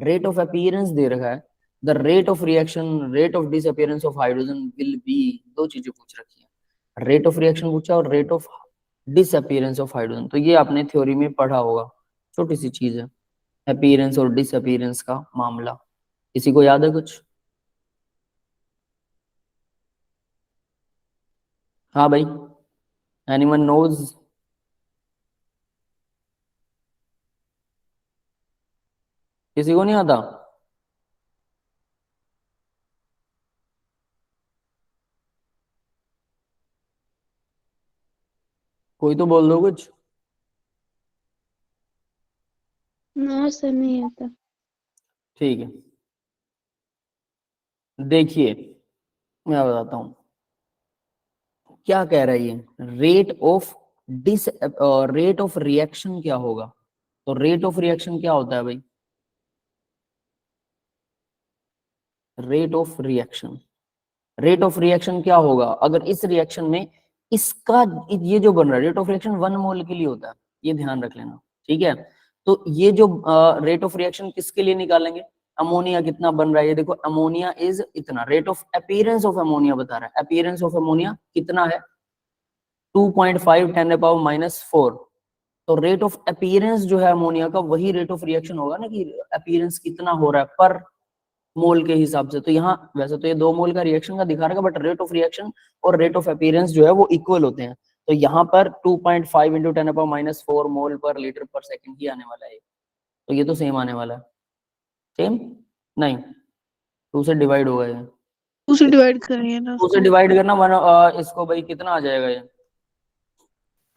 rate of appearance दे रखा है, the rate of reaction, rate of disappearance of hydrogen will be, दो चीजें पूछ रखी है, रेट ऑफ रिएक्शन पूछा और rate of disappearance of hydrogen, तो ये आपने थ्योरी में पढ़ा होगा, छोटी सी चीज है, अपीयरेंस और डिसअपीयरेंस का मामला। किसी को याद है कुछ? हाँ भाई, एनीवन नोज? किसी को नहीं आता? कोई तो बोल दो कुछ। No sir, नहीं आता. ठीक है, देखिए मैं बताता हूं क्या कह रही है, rate of this, rate of reaction क्या होगा, तो रेट ऑफ रिएक्शन क्या होता है भाई, rate of reaction, rate of reaction क्या होगा अगर इस रिएक्शन में इसका ये जो बन रहा है रेट ऑफ रिएक्शन 1 मोल के लिए होता है, ये ध्यान रख लेना, ठीक है। तो ये जो रेट ऑफ रिएक्शन किसके लिए निकालेंगे, अमोनिया कितना बन रहा है, ये देखो अमोनिया इज इतना, rate of appearance of ammonia बता रहा है, अपीयरेंस ऑफ अमोनिया कितना है 2.5 10⁻⁴। तो रेट ऑफ अपीयरेंस जो है अमोनिया का वही रेट ऑफ रिएक्शन होगा ना, कि अपीयरेंस कितना हो रहा है पर मोल के हिसाब से। तो यहाँ वैसे तो ये 2 मोल का रिएक्शन का दिखा रहा है, बट रेट ऑफ रिएक्शन और रेट ऑफ अपीयरेंस जो है वो इक्वल होते हैं। तो यहाँ पर 2.5 × 10⁻⁴ मोल पर लीटर पर सेकंड ही आने वाला है, तो ये तो सेम आने वाला है, सेम नहीं 2 से डिवाइड होगा, ये उसे डिवाइड करेंगे ना 2 से डिवाइड करना 1 इसको भाई कितना आ जाएगा ये,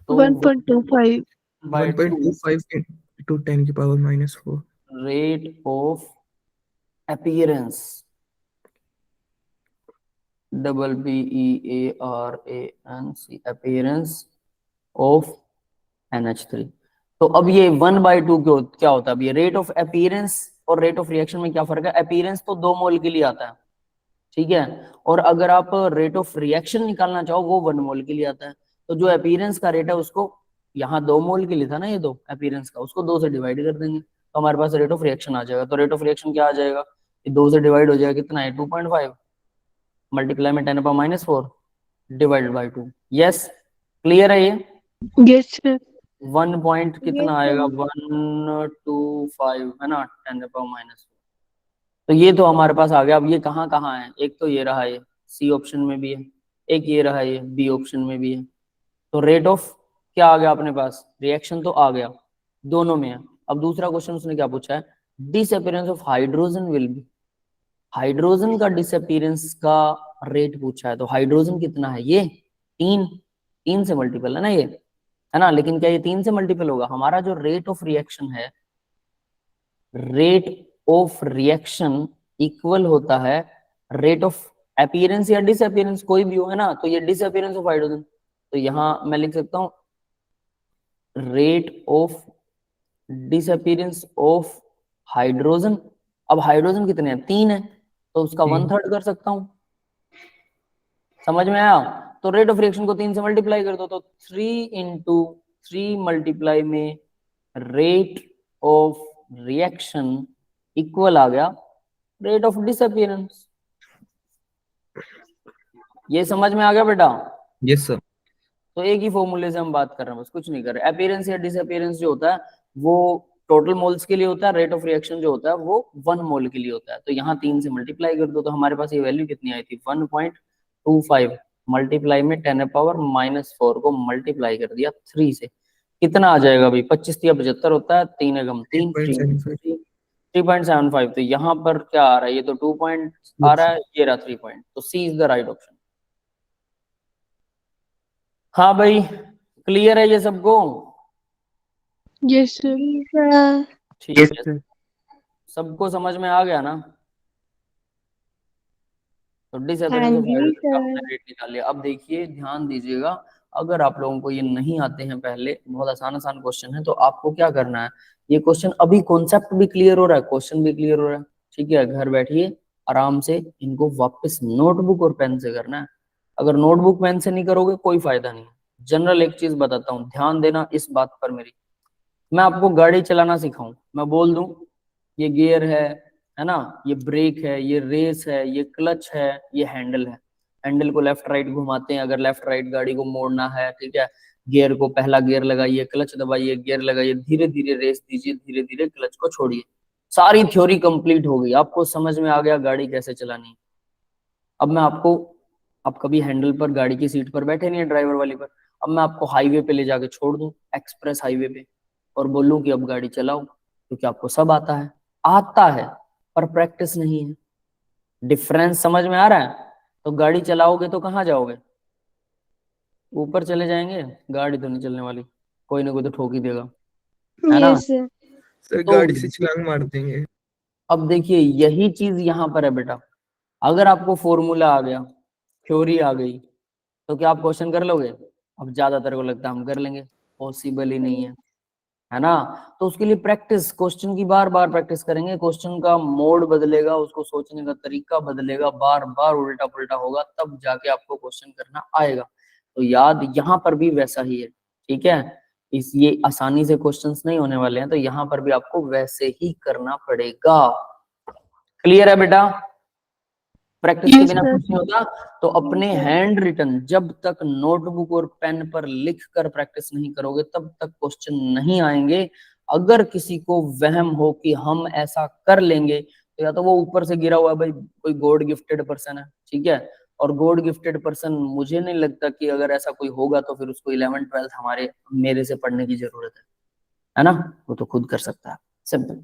तो 1.25 by 2 1.25 into 10⁻⁴. rate of appearance, APEARANC, appearance of NH3। तो अब ये 1/2 क्या होता है, अब ये रेट ऑफ अपीयरेंस और रेट ऑफ रिएक्शन में क्या फर्क है, अपीयरेंस तो 2 मोल के लिए आता है, ठीक है, और अगर आप रेट ऑफ रिएक्शन निकालना चाहो वो 1 मोल के लिए आता है। तो जो अपीयरेंस का रेट है उसको, यहाँ 2 मोल के लिए था ना ये, 2 अपीयरेंस का, उसको 2 से डिवाइड कर देंगे तो हमारे पास रेट ऑफ रिएक्शन आ जाएगा। तो रेट ऑफ रिएक्शन क्या आ जाएगा, ये 2 से डिवाइड हो जाएगा, कितना है 2.5 मल्टीप्लाई में 10⁻⁴ डिवाइडेड बाई 2। यस क्लियर है ये, यस सर 1 पॉइंट कितना आएगा 125 है ना 10⁻⁴। तो ये तो हमारे पास आ गया। अब ये कहाँ कहाँ है, एक तो ये रहा, ये सी ऑप्शन में भी है, एक ये रहा, ये बी ऑप्शन में भी है। तो रेट ऑफ क्या आ गया अपने पास, रिएक्शन तो आ गया, दोनों में है। अब दूसरा क्वेश्चन उसने क्या पूछा है, disappearance of hydrogen will B, hydrogen का डिसअपीयरेंस का रेट पूछा है। तो हाइड्रोजन कितना है, ये 3 से मल्टीपल है ना ये, है ना, लेकिन क्या ये 3 से मल्टीपल होगा, हमारा जो रेट ऑफ रिएक्शन है, रेट ऑफ रिएक्शन इक्वल होता है रेट ऑफ अपीयरेंस या डिसअपीयरेंस, कोई भी हो, है ना। तो ये डिसअपीयरेंस ऑफ हाइड्रोजन, तो यहां मैं लिख सकता हूं rate of disappearance of hydrogen. अब हाइड्रोजन कितने हैं, 3 है, तो उसका 1/3 कर सकता हूं, समझ में आया। तो रेट ऑफ रिएक्शन को 3 से मल्टीप्लाई कर दो, तो 3 × 3 मल्टीप्लाई में रेट ऑफ रिएक्शन इक्वल आ गया रेट ऑफ डिसअपीयरेंस। ये समझ में आ गया बेटा, Yes sir. तो एक ही फॉर्मूले से हम बात कर रहे हैं, बस कुछ नहीं कर रहे। अपीयरेंस या डिसअपीयरेंस जो होता है वो टोटल मोल्स के लिए होता है, रेट ऑफ रिएक्शन जो होता है वो 1 मोल के लिए होता है। तो यहाँ 3 से मल्टीप्लाई कर दो, तो हमारे पास ये वैल्यू कितनी आई थी 1.25 मल्टीप्लाई में 10⁻⁴ को मल्टीप्लाई कर दिया 3 से, कितना आ जाएगा भाई 25 × 75 होता है, 3 × 3 3.75। तो यहाँ पर क्या आ रहा है, ये तो 2 पॉइंट आ रहा है, ये रहा 3 पॉइंट, तो C is the right option. हाँ भाई क्लियर है ये सबको, यस सर ठीक Yes है, sir. सबको समझ में आ गया ना। तो डिसअपीयरेंस हाँ ऑफ जी हाइड्रोजन का सर। हमने रेट निकाल लिया। अब देखिए ध्यान दीजिएगा, अगर आप लोगों को ये नहीं आते हैं पहले, बहुत आसान आसान क्वेश्चन है, तो आपको क्या करना है, ये क्वेश्चन अभी कॉन्सेप्ट भी क्लियर हो रहा है, क्वेश्चन भी क्लियर हो रहा है, ठीक है, घर बैठिए आराम से इनको वापस नोटबुक और पेन से करना है। अगर नोटबुक पेन से नहीं करोगे कोई फायदा नहीं। जनरल एक चीज बताता हूँ, ध्यान देना इस बात पर मेरी, मैं आपको गाड़ी चलाना सिखाऊं, मैं बोल दूं ये गियर है ना, ये ब्रेक है, ये रेस है, ये क्लच है, ये हैंडल है, हैंडल को लेफ्ट राइट घुमाते हैं अगर लेफ्ट राइट गाड़ी को मोड़ना है, ठीक है, गियर को पहला गियर लगाइए, क्लच दबाइए, गियर लगाइए, धीरे धीरे रेस दीजिए, धीरे धीरे क्लच को छोड़िए। सारी थ्योरी कंप्लीट हो गई, आपको समझ में आ गया गाड़ी कैसे चलानी। अब मैं आपको, आप कभी हैंडल पर गाड़ी की सीट पर बैठे नहीं है ड्राइवर वाली पर, अब मैं आपको हाईवे पे ले जाके छोड़ दूं, एक्सप्रेस हाईवे पे, और बोलूं कि अब गाड़ी चलाओ, क्योंकि आपको सब आता है पर प्रैक्टिस नहीं है। डिफरेंस समझ में आ रहा है। तो गाड़ी चलाओगे तो कहाँ जाओगे, ऊपर चले जाएंगे, गाड़ी तो नहीं चलने वाली, कोई ना कोई तो ठोक ही देगा, है ना। Yes sir. सर तो गाड़ी से छलांग मार देंगे। अब देखिए यही चीज यहाँ पर है बेटा, अगर आपको फॉर्मूला आ गया, थ्योरी आ गई, तो क्या आप क्वेश्चन कर लोगे। अब ज्यादातर को लगता है हम कर लेंगे, पॉसिबल ही नहीं है ना। तो उसके लिए प्रैक्टिस, क्वेश्चन की बार बार प्रैक्टिस करेंगे, क्वेश्चन का मोड बदलेगा, उसको सोचने का तरीका बदलेगा, बार बार उल्टा पुल्टा होगा, तब जाके आपको क्वेश्चन करना आएगा। तो याद यहाँ पर भी वैसा ही है, ठीक है। इस ये आसानी से क्वेश्चंस नहीं होने वाले हैं, तो यहाँ पर भी आपको वैसे ही करना पड़ेगा। क्लियर है बेटा? प्रैक्टिस के Yes, बिना sir. कुछ नहीं होता। तो अपने हैंड रिटन जब तक नोटबुक और पेन पर लिख कर प्रैक्टिस नहीं करोगे तब तक क्वेश्चन नहीं आएंगे। अगर किसी को वहम हो कि हम ऐसा कर लेंगे, तो या तो वो ऊपर से गिरा हुआ भाई कोई गॉड गिफ्टेड पर्सन है, ठीक है, और गॉड गिफ्टेड पर्सन मुझे नहीं लगता कि अगर ऐसा कोई होगा तो फिर उसको 11th 12th हमारे मेरे से पढ़ने की जरूरत है ना, वो तो खुद कर सकता है, सिंपल।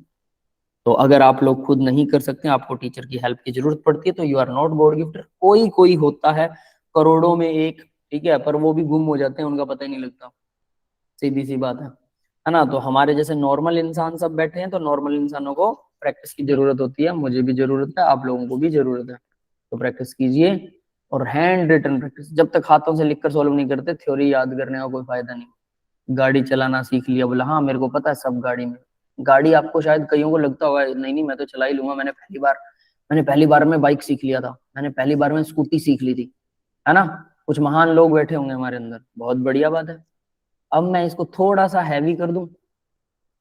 तो अगर आप लोग खुद नहीं कर सकते, आपको टीचर की हेल्प की जरूरत पड़ती है, तो you are not god gifted. कोई कोई होता है करोड़ों में एक, ठीक है, पर वो भी गुम हो जाते हैं, उनका पता ही नहीं लगता, सीधी सी बात है ना। तो हमारे जैसे नॉर्मल इंसान सब बैठे हैं, तो नॉर्मल इंसानों को प्रैक्टिस की जरूरत होती है, मुझे भी जरूरत है, आप लोगों को भी जरूरत है। तो प्रैक्टिस कीजिए, और हैंड रिटन प्रैक्टिस, जब तक हाथों से लिखकर सॉल्व नहीं करते थ्योरी याद करने का कोई फायदा नहीं। गाड़ी चलाना सीख लिया, बोला हाँ मेरे को पता है सब गाड़ी में, गाड़ी आपको शायद कईयों को लगता होगा नहीं नहीं मैं तो चला ही लूंगा, मैंने पहली बार में बाइक सीख लिया था, मैंने पहली बार में स्कूटी सीख ली थी, है ना। कुछ महान लोग बैठे होंगे हमारे अंदर, बहुत बढ़िया बात है। अब मैं इसको थोड़ा सा हैवी कर दूं,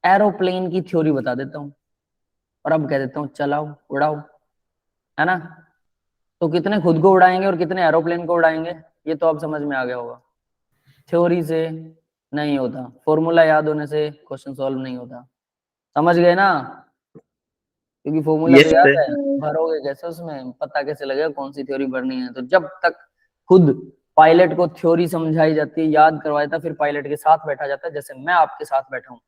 एरोप्लेन की थ्योरी बता देता हूँ, और अब कह देता हूँ चलाओ उड़ाओ, है ना। तो कितने खुद को उड़ाएंगे और कितने एरोप्लेन को उड़ाएंगे, ये तो अब समझ में आ गया होगा। थ्योरी से नहीं होता, फॉर्मूला याद होने से क्वेश्चन सॉल्व नहीं होता, समझ गए ना। क्योंकि फॉर्मूला Yes, तो याद sir. है, भरोगे कैसे उसमें, पता कैसे लगेगा कौन सी थ्योरी भरनी है। तो जब तक खुद पायलट को थ्योरी समझाई जाती है, याद करवाया जाता है, फिर पायलट के साथ बैठा जाता है, जैसे मैं आपके साथ बैठा हूँ,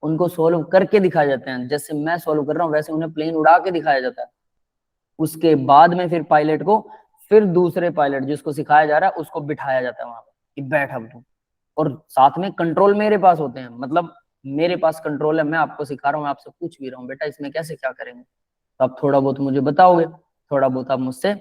उनको सोल्व करके दिखाए जाते हैं, जैसे मैं सोल्व कर रहा हूँ वैसे उन्हें प्लेन उड़ा के दिखाया जाता है। उसके बाद में फिर पायलट को, फिर दूसरे पायलट जिसको सिखाया जा रहा है उसको बिठाया जाता है वहां पे कि बैठ अब तू, और साथ में कंट्रोल मेरे पास होते हैं, मतलब मेरे पास कंट्रोल है, मैं आपको सिखा रहा हूँ, मैं आपसे पूछ भी रहा हूँ बेटा इसमें कैसे क्या करेंगे, तो आप थोड़ा बहुत मुझे बताओगे, थोड़ा बहुत आप मुझसे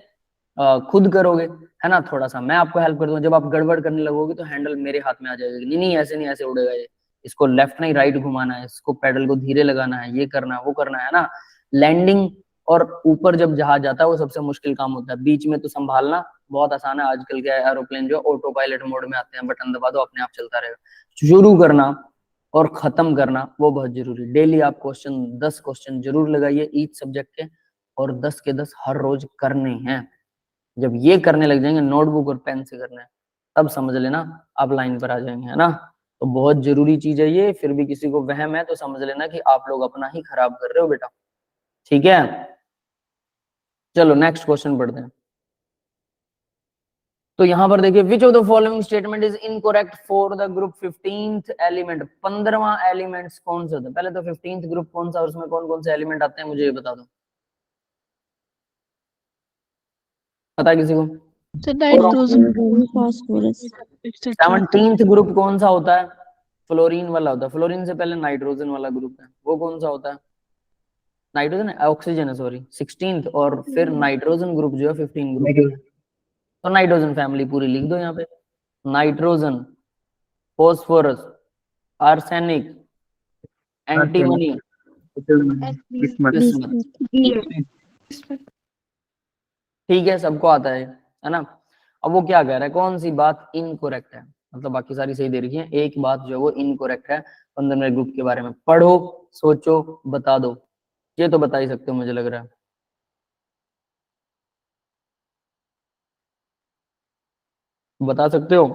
खुद करोगे, है ना। थोड़ा सा मैं आपको हेल्प कर दूंगा, जब आप गड़बड़ करने लगोगे तो हैंडल मेरे हाथ में आ जाएगा, नहीं नहीं ऐसे नहीं ऐसे उड़ेगा ये, इसको लेफ्ट नहीं राइट घुमाना है, इसको पेडल को धीरे लगाना है, ये करना है वो करना है ना। लैंडिंग और ऊपर जब जहाज जाता है वो सबसे मुश्किल काम होता है, बीच में तो संभालना बहुत आसान है, आजकल के एरोप्लेन जो ऑटो पायलट मोड में आते हैं, बटन दबा दो अपने आप चलता रहेगा। शुरू करना और खत्म करना वो बहुत जरूरी। डेली आप 10 क्वेश्चन जरूर लगाइए ईच सब्जेक्ट के, और 10 के 10 हर रोज करने हैं। जब ये करने लग जाएंगे, नोटबुक और पेन से करना है, तब समझ लेना आप लाइन पर आ जाएंगे, है ना। तो बहुत जरूरी चीज है ये, फिर भी किसी को वहम है तो समझ लेना कि आप लोग अपना ही खराब कर रहे हो बेटा, ठीक है। चलो नेक्स्ट क्वेश्चन पढ़ते हैं। तो यहां पर देखिए, which of the following statement is incorrect for the group 15th element. 15वां एलिमेंट्स कौन सा था, पहले तो 15th ग्रुप कौन सा और उसमें कौन कौन से एलिमेंट आते हैं मुझे ये बता दो, पता है किसी को? The nitrogen, phosphorus, etc. 17th group कौन सा होता है? फ्लोरीन वाला होता है, फ्लोरीन से पहले नाइट्रोजन वाला ग्रुप है, वो कौन सा होता है? नाइट्रोजन है, ऑक्सीजन है सॉरी, 16th, और फिर नाइट्रोजन ग्रुप जो है 15 ग्रुप। तो नाइट्रोजन फैमिली पूरी लिख दो यहाँ पे, nitrogen, phosphorus, arsenic, antimony, bismuth. ठीक है, सबको आता है ना। अब वो क्या कह रहा है, कौन सी बात इनकोरेक्ट है, मतलब बाकी सारी सही दे रखी है, एक बात जो है वो इनकोरेक्ट है 15वें ग्रुप के बारे में। पढ़ो, सोचो, बता दो। ये तो बता ही सकते हो मुझे लग रहा है, बता सकते हो।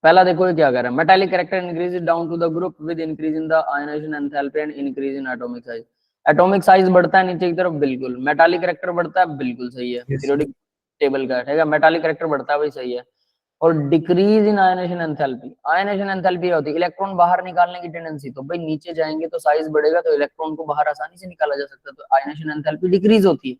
पहला देखो ये क्या कह रहा है, metallic character increases down to the group with increase in the ionisation enthalpy and increase in atomic size. Atomic size बढ़ता है नीचे की तरफ, बिल्कुल। मेटालिक कैरेक्टर बढ़ता है, बिल्कुल सही है, पीरियोडिक टेबल का है, मेटालिक कैरेक्टर बढ़ता है, वही सही है। और decrease in ionisation enthalpy, ionisation enthalpy होती है इलेक्ट्रॉन बाहर निकालने की टेंडेंसी, तो भाई नीचे जाएंगे तो साइज बढ़ेगा, तो इलेक्ट्रॉन को बाहर आसानी से निकाला जा सकता है, तो आयनाइजेशन एंथैल्पी डिक्रीज होती है,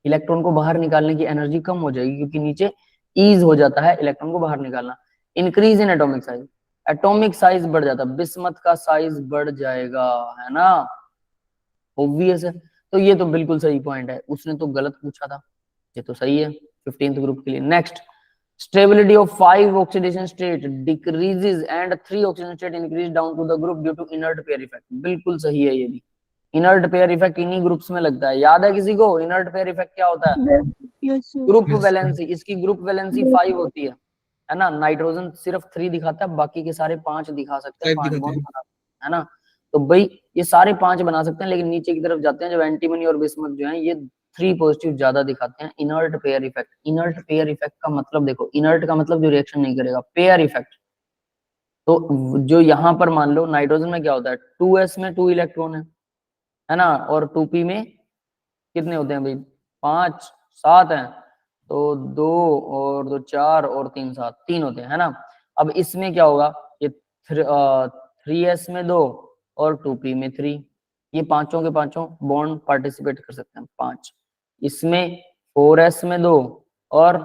इलेक्ट्रॉन को बाहर निकालने की एनर्जी कम हो जाएगी, क्योंकि नीचे ईज हो जाता है इलेक्ट्रॉन को बाहर निकालना। Increase in atomic size, atomic size बढ़ जाता है, बिस्मथ का साइज बढ़ जाएगा, है ना, ऑब्वियस है। तो ये तो बिल्कुल सही पॉइंट है, उसने तो गलत पूछा था, ये तो सही है 15th ग्रुप के लिए। Next, stability of 5 oxidation state decreases and 3 oxygen state increase down to the group due to inert pair effect, बिल्कुल सही है ये भी। इनर्ट पेयर इफेक्ट इन्हीं ग्रुप्स में लगता है, याद है किसी को इनर्ट पेयर इफेक्ट क्या होता है? Yes, sir. ग्रुप वैलेंसी, इसकी ग्रुप वैलेंसी 5 होती है, है ना। नाइट्रोजन सिर्फ 3 दिखाता है, बाकी के सारे 5 दिखा सकते हैं, 5 5 दिखाते बॉन्ड हैं। बना सकते हैं, है ना। तो भाई ये सारे 5 बना सकते हैं, लेकिन नीचे की तरफ जाते हैं जब एंटीमनी और बिस्मथ जो है ये 3 पॉजिटिव ज्यादा दिखाते हैं। Inert pair effect, inert pair effect का मतलब देखो, इनर्ट का मतलब जो रिएक्शन नहीं करेगा, पेयर इफेक्ट। तो जो यहाँ पर मान लो नाइट्रोजन में क्या होता है, 2s में 2 इलेक्ट्रॉन है ना, और 2p में कितने होते हैं भाई, 5 7 हैं, तो 2 और 2 4 और 3 7, 3 होते हैं, है ना। अब इसमें क्या होगा, ये 3s में 2 और 2p में 3, ये पांचों के पांचों बॉन्ड पार्टिसिपेट कर सकते हैं 5। इसमें 4s में 2 और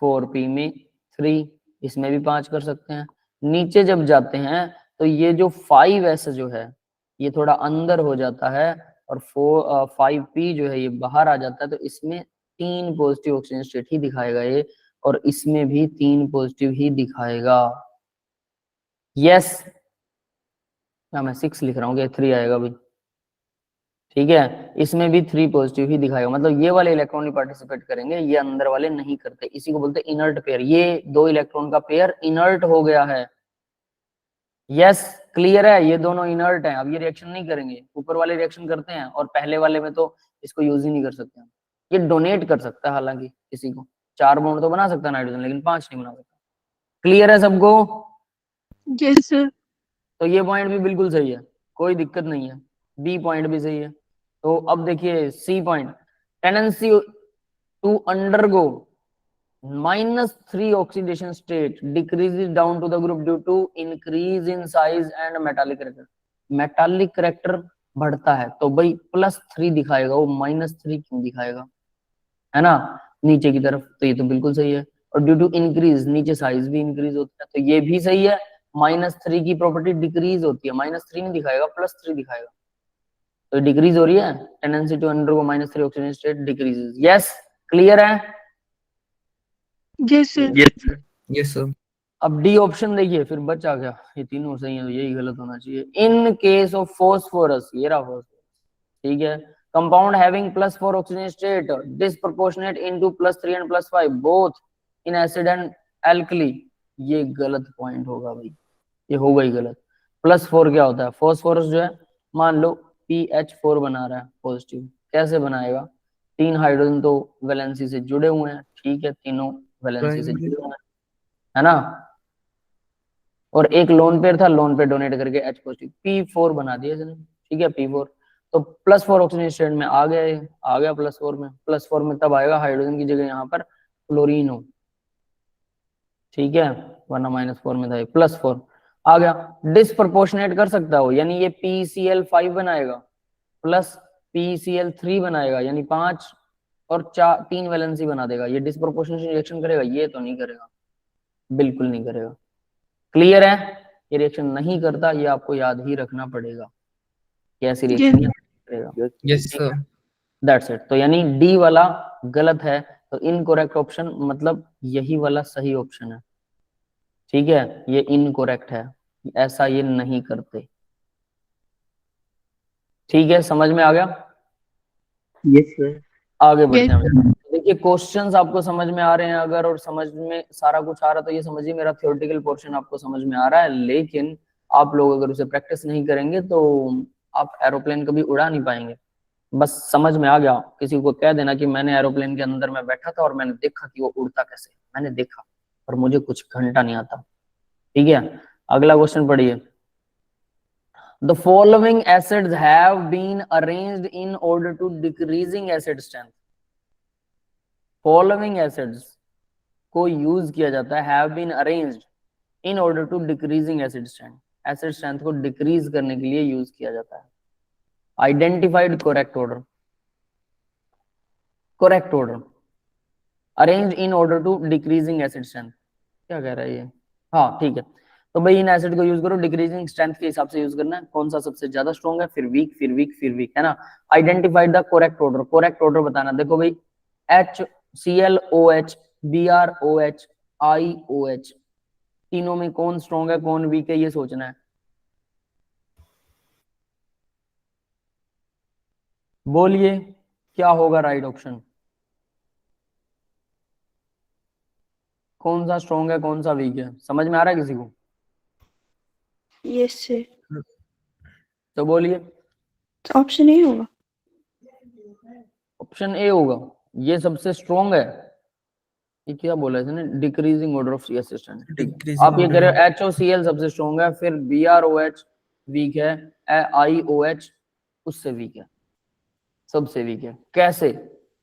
4p में 3, इसमें भी 5 कर सकते हैं। नीचे जब जाते हैं तो ये जो 5s जो है ये थोड़ा अंदर हो जाता है और 5p जो है ये बाहर आ जाता है, तो इसमें 3 पॉजिटिव ऑक्सीजन स्टेट ही दिखाएगा ये, और इसमें भी 3 पॉजिटिव ही दिखाएगा। यस, मैं 6 लिख रहा हूँ, 3 आएगा भाई, ठीक है। इसमें भी 3 पॉजिटिव ही दिखाएगा, मतलब ये वाले इलेक्ट्रॉन ही पार्टिसिपेट करेंगे, ये अंदर वाले नहीं करते। इसी को बोलते हैं इनर्ट पेयर। ये 2 इलेक्ट्रॉन का पेयर इनर्ट हो गया है। यस, क्लियर है, ये दोनों इनर्ट हैं, अब ये रिएक्शन नहीं करेंगे। ऊपर वाले रिएक्शन करते हैं और पहले वाले में तो इसको यूज ही नहीं कर सकते। ये डोनेट कर सकता है हालांकि किसी को, 4 बॉन्ड तो बना सकता है नाइट्रोजन, लेकिन 5 नहीं बना सकता। क्लियर है सबको? Yes, sir. तो ये पॉइंट भी बिल्कुल सही है, कोई दिक्कत नहीं है। बी पॉइंट भी सही है। तो अब देखिए C point, tendency to undergo -3 oxidation state decreases down to the group due to increase in size and metallic character। Metallic character बढ़ता है तो भाई +3 दिखाएगा, वो -3 क्यों दिखाएगा, है ना, नीचे की तरफ। तो ये तो बिल्कुल सही है। और ड्यू टू इंक्रीज, नीचे साइज भी इंक्रीज होता है, तो ये भी सही है। -3 की प्रॉपर्टी डिक्रीज होती है, -3 नहीं दिखाएगा, +3 दिखाएगा, तो डिक्रीज हो रही है। Tendency to undergo -3 oxygen state decreases. Yes, clear है? Yes, sir. Yes, sir. Yes, sir. अब डी ऑप्शन देखिए, फिर बचा क्या, ये तीनों सही है, तो यही गलत होना चाहिए। इन केस ऑफ फॉस्फोरस, ये रहा फॉस्फोरस, ठीक है, compound having +4 oxygen state disproportionate into +3 and +5 both in acid and alkali, ये गलत पॉइंट होगा भाई, ये होगा ही गलत। +4 क्या होता है, फॉस्फोरस जो है मान लो PH4 बना रहा है पॉजिटिव, कैसे बनाएगा, 3 हाइड्रोजन तो वैलेंसी से जुड़े हुए हैं, ठीक है, तीनों वैलेंसी से Primary. जुड़े हुए हैं, है ना, और एक लोन पेयर था, लोन पेयर डोनेट करके H पॉजिटिव P4 बना दिया इसने, ठीक है, P4। तो +4 ऑक्सीजन स्टेट में आ गया, आ गया +4 में। +4 में तब आएगा हाइड्रोजन की जगह यहाँ पर क्लोरीन हो, ठीक है, वरना -4 में था, +4 आ गया। डिस्प्रपोर्शनेट कर सकता हो, यानी ये PCl5 बनाएगा प्लस PCl3 बनाएगा, यानी 5 और 4 3 वैलेंसी बना देगा। ये डिस्प्रपोर्शनेट रिएक्शन करेगा, ये तो नहीं करेगा, बिल्कुल नहीं करेगा। क्लियर है? ये रिएक्शन नहीं करता, ये आपको याद ही रखना पड़ेगा कि ऐसी रिएक्शन Yes. करेगा। Yes, sir. That's it. तो यानी डी वाला गलत है, तो इनकरेक्ट ऑप्शन मतलब यही वाला सही ऑप्शन है, ठीक है, ये इनकरेक्ट है, ऐसा ये नहीं करते, ठीक है, समझ में आ गया? Yes, sir. आगे बढ़ते Yes. हैं। देखिए क्वेश्चंस आपको समझ में आ रहे हैं अगर, और समझ में सारा कुछ आ रहा, तो ये समझिए मेरा थ्योरेटिकल पोर्शन आपको समझ में आ रहा है, लेकिन आप लोग अगर उसे प्रैक्टिस नहीं करेंगे तो आप एरोप्लेन कभी उड़ा नहीं पाएंगे। बस समझ में आ गया, किसी को कह देना कि मैंने एरोप्लेन के अंदर में बैठा था और मैंने देखा कि वो उड़ता कैसे, मैंने देखा और मुझे कुछ घंटा नहीं आता, ठीक है। अगला क्वेश्चन पढ़िए। The following acids have been arranged in order to decreasing acid strength। Following acids को यूज किया जाता है, have been arranged in order to decreasing acid strength, acid strength को डिक्रीज करने के लिए यूज किया जाता है। Identified correct order, correct order, arranged in order to decreasing acid strength, क्या कह रहा है ये, हाँ ठीक है। तो भाई इन एसिड को यूज करो, डिक्रीजिंग स्ट्रेंथ के हिसाब से यूज करना है, कौन सा सबसे ज्यादा स्ट्रॉन्ग है, फिर वीक, फिर वीक, फिर वीक, है ना। Identified the correct order, correct order बताना। देखो भाई HClOH, BrOH, IOH, तीनों में कौन स्ट्रॉन्ग है कौन वीक है, ये सोचना है। बोलिए क्या होगा राइट ऑप्शन, कौन सा स्ट्रॉन्ग है कौन सा वीक है, समझ में आ रहा है किसी को? Yes sir. तो बोलिए। ऑप्शन ए होगा। ऑप्शन ए होगा, ये सबसे स्ट्रॉन्ग है। ये क्या बोला इसने, decreasing order of C assistant, ठीक है। Decreasing आप ये order कह रहे है। हो HOCl सबसे स्ट्रॉन्ग है, फिर BrOH वीक है, IOH उससे वीक है, सबसे वीक है। कैसे,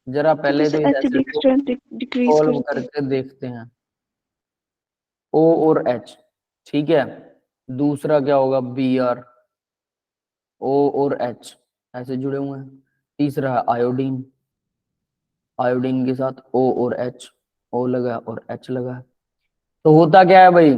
जरा पहले तो जैसे इस एसिड एसिडिक को स्ट्रेंथ डिक्रीज सॉल्व करते हैं। करके देखते हैं। O और H, ठीक है। दूसरा क्या होगा, Br, O और H ऐसे जुड़े हुए हैं। तीसरा है आयोडीन, आयोडीन के साथ O और H, O लगा है और H लगा है। तो होता क्या है भाई,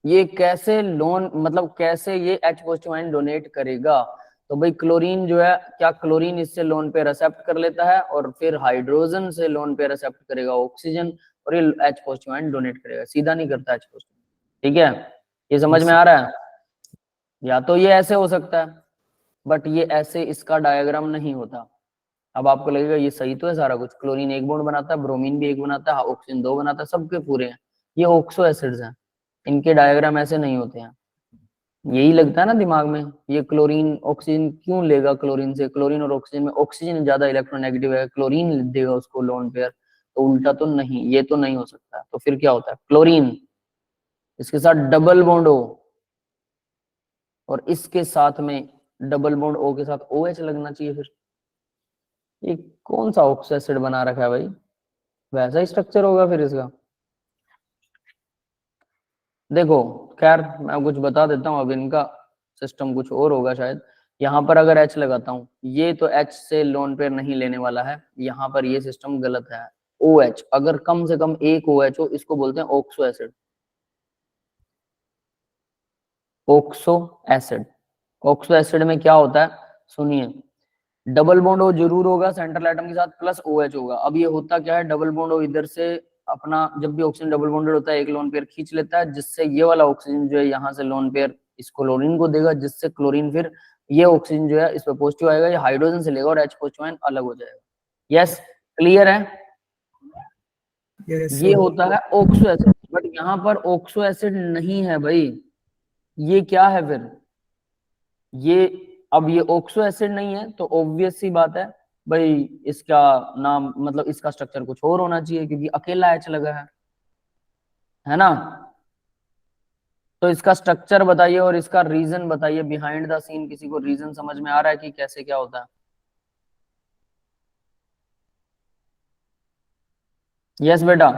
ये कैसे लोन मतलब कैसे ये H पॉजिटिव आयन डोनेट करेगा? तो भाई क्लोरीन जो है, क्या क्लोरीन इससे लोन पेयर एक्सेप्ट कर लेता है और फिर हाइड्रोजन से लोन पेयर एक्सेप्ट करेगा ऑक्सीजन, और ये H पॉजिटिव आयन डोनेट करेगा, सीधा नहीं करता H पॉजिटिव, ठीक है। ये समझ में आ रहा है? या तो ये ऐसे हो सकता है, बट ये ऐसे इसका डायग्राम नहीं होता। अब आपको लगेगा ये सही तो है सारा कुछ, क्लोरीन एक बॉन्ड बनाता है, ब्रोमीन भी एक बनाता है, ऑक्सीजन दो बनाता है, सबके पूरे हैं, ये ऑक्सो एसिड्स हैं, इनके डायग्राम ऐसे नहीं होते हैं। यही लगता है ना दिमाग में, ये क्लोरीन ऑक्सीजन क्यों लेगा क्लोरीन से, क्लोरीन और ऑक्सीजन में ऑक्सीजन ज्यादा इलेक्ट्रोनेगेटिव है, क्लोरीन देगा उसको लोन पेयर, तो उल्टा तो नहीं, ये तो नहीं हो सकता। तो फिर क्या होता है, क्लोरीन इसके साथ डबल बॉन्ड हो और इसके साथ में डबल बॉन्ड O के साथ OH लगना चाहिए। फिर ये कौन सा ऑक्सो एसिड बना रखा है भाई, वैसा ही स्ट्रक्चर होगा फिर इसका। देखो खैर मैं कुछ बता देता हूँ, अब इनका सिस्टम कुछ और होगा शायद। यहाँ पर अगर H लगाता हूँ, ये तो H से लोन पेयर नहीं लेने वाला है, यहाँ पर ये सिस्टम गलत है। OH अगर कम से कम एक OH हो, इसको बोलते हैं oxo acid, oxo acid. Oxo acid में क्या होता है सुनिए, डबल बॉन्ड O जरूर होगा सेंट्रल एटम के साथ, प्लस OH होगा। अब ये होता क्या है, डबल बॉन्ड O इधर से अपना, जब भी ऑक्सीजन डबल बॉन्डेड होता है एक लोन पेयर खींच लेता है, जिससे ये वाला ऑक्सीजन जो है यहाँ से लोन पेयर इस क्लोरीन को देगा, जिससे क्लोरीन फिर ये ऑक्सीजन जो है इस पर पॉजिटिव आएगा, ये हाइड्रोजन से लेगा और H पॉजिटिव आयन अलग हो जाएगा। यस क्लियर है? Yes, ये sir. होता है ऑक्सो एसिड, बट यहाँ पर ऑक्सो एसिड नहीं है भाई, ये क्या है फिर, ये अब ये ऑक्सो एसिड नहीं है, तो ऑब्वियस सी बात है भाई इसका नाम मतलब इसका स्ट्रक्चर कुछ और होना चाहिए, क्योंकि अकेला H लगा है ना। तो इसका स्ट्रक्चर बताइए और इसका रीजन बताइए, बिहाइंड द सीन किसी को रीजन समझ में आ रहा है कि कैसे क्या होता है? यस बेटा,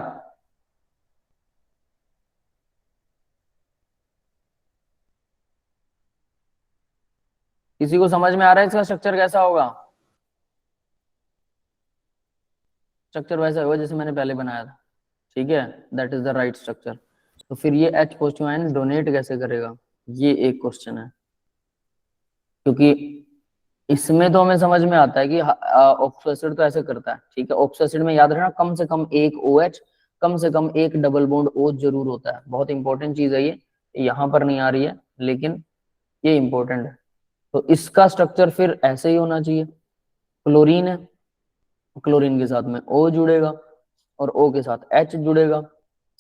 किसी को समझ में आ रहा है इसका स्ट्रक्चर कैसा होगा? स्ट्रक्चर वैसा होगा जैसे मैंने पहले बनाया था, ठीक है, that is the right structure. तो फिर ये H पॉजिटिव आयन डोनेट कैसे करेगा, ये एक क्वेश्चन है, क्योंकि इसमें तो हमें समझ में आता है कि ऑक्सो एसिड तो ऐसे करता है, ठीक है। ऑक्सो एसिड में याद रखना कम से कम एक OH, कम से कम एक डबल बॉन्ड O जरूर होता है, बहुत इंपॉर्टेंट चीज है ये, यहाँ पर नहीं आ रही है लेकिन ये इंपॉर्टेंट है। तो इसका स्ट्रक्चर फिर ऐसे ही होना चाहिए, क्लोरीन है, क्लोरीन के साथ में O जुड़ेगा और O के साथ H जुड़ेगा,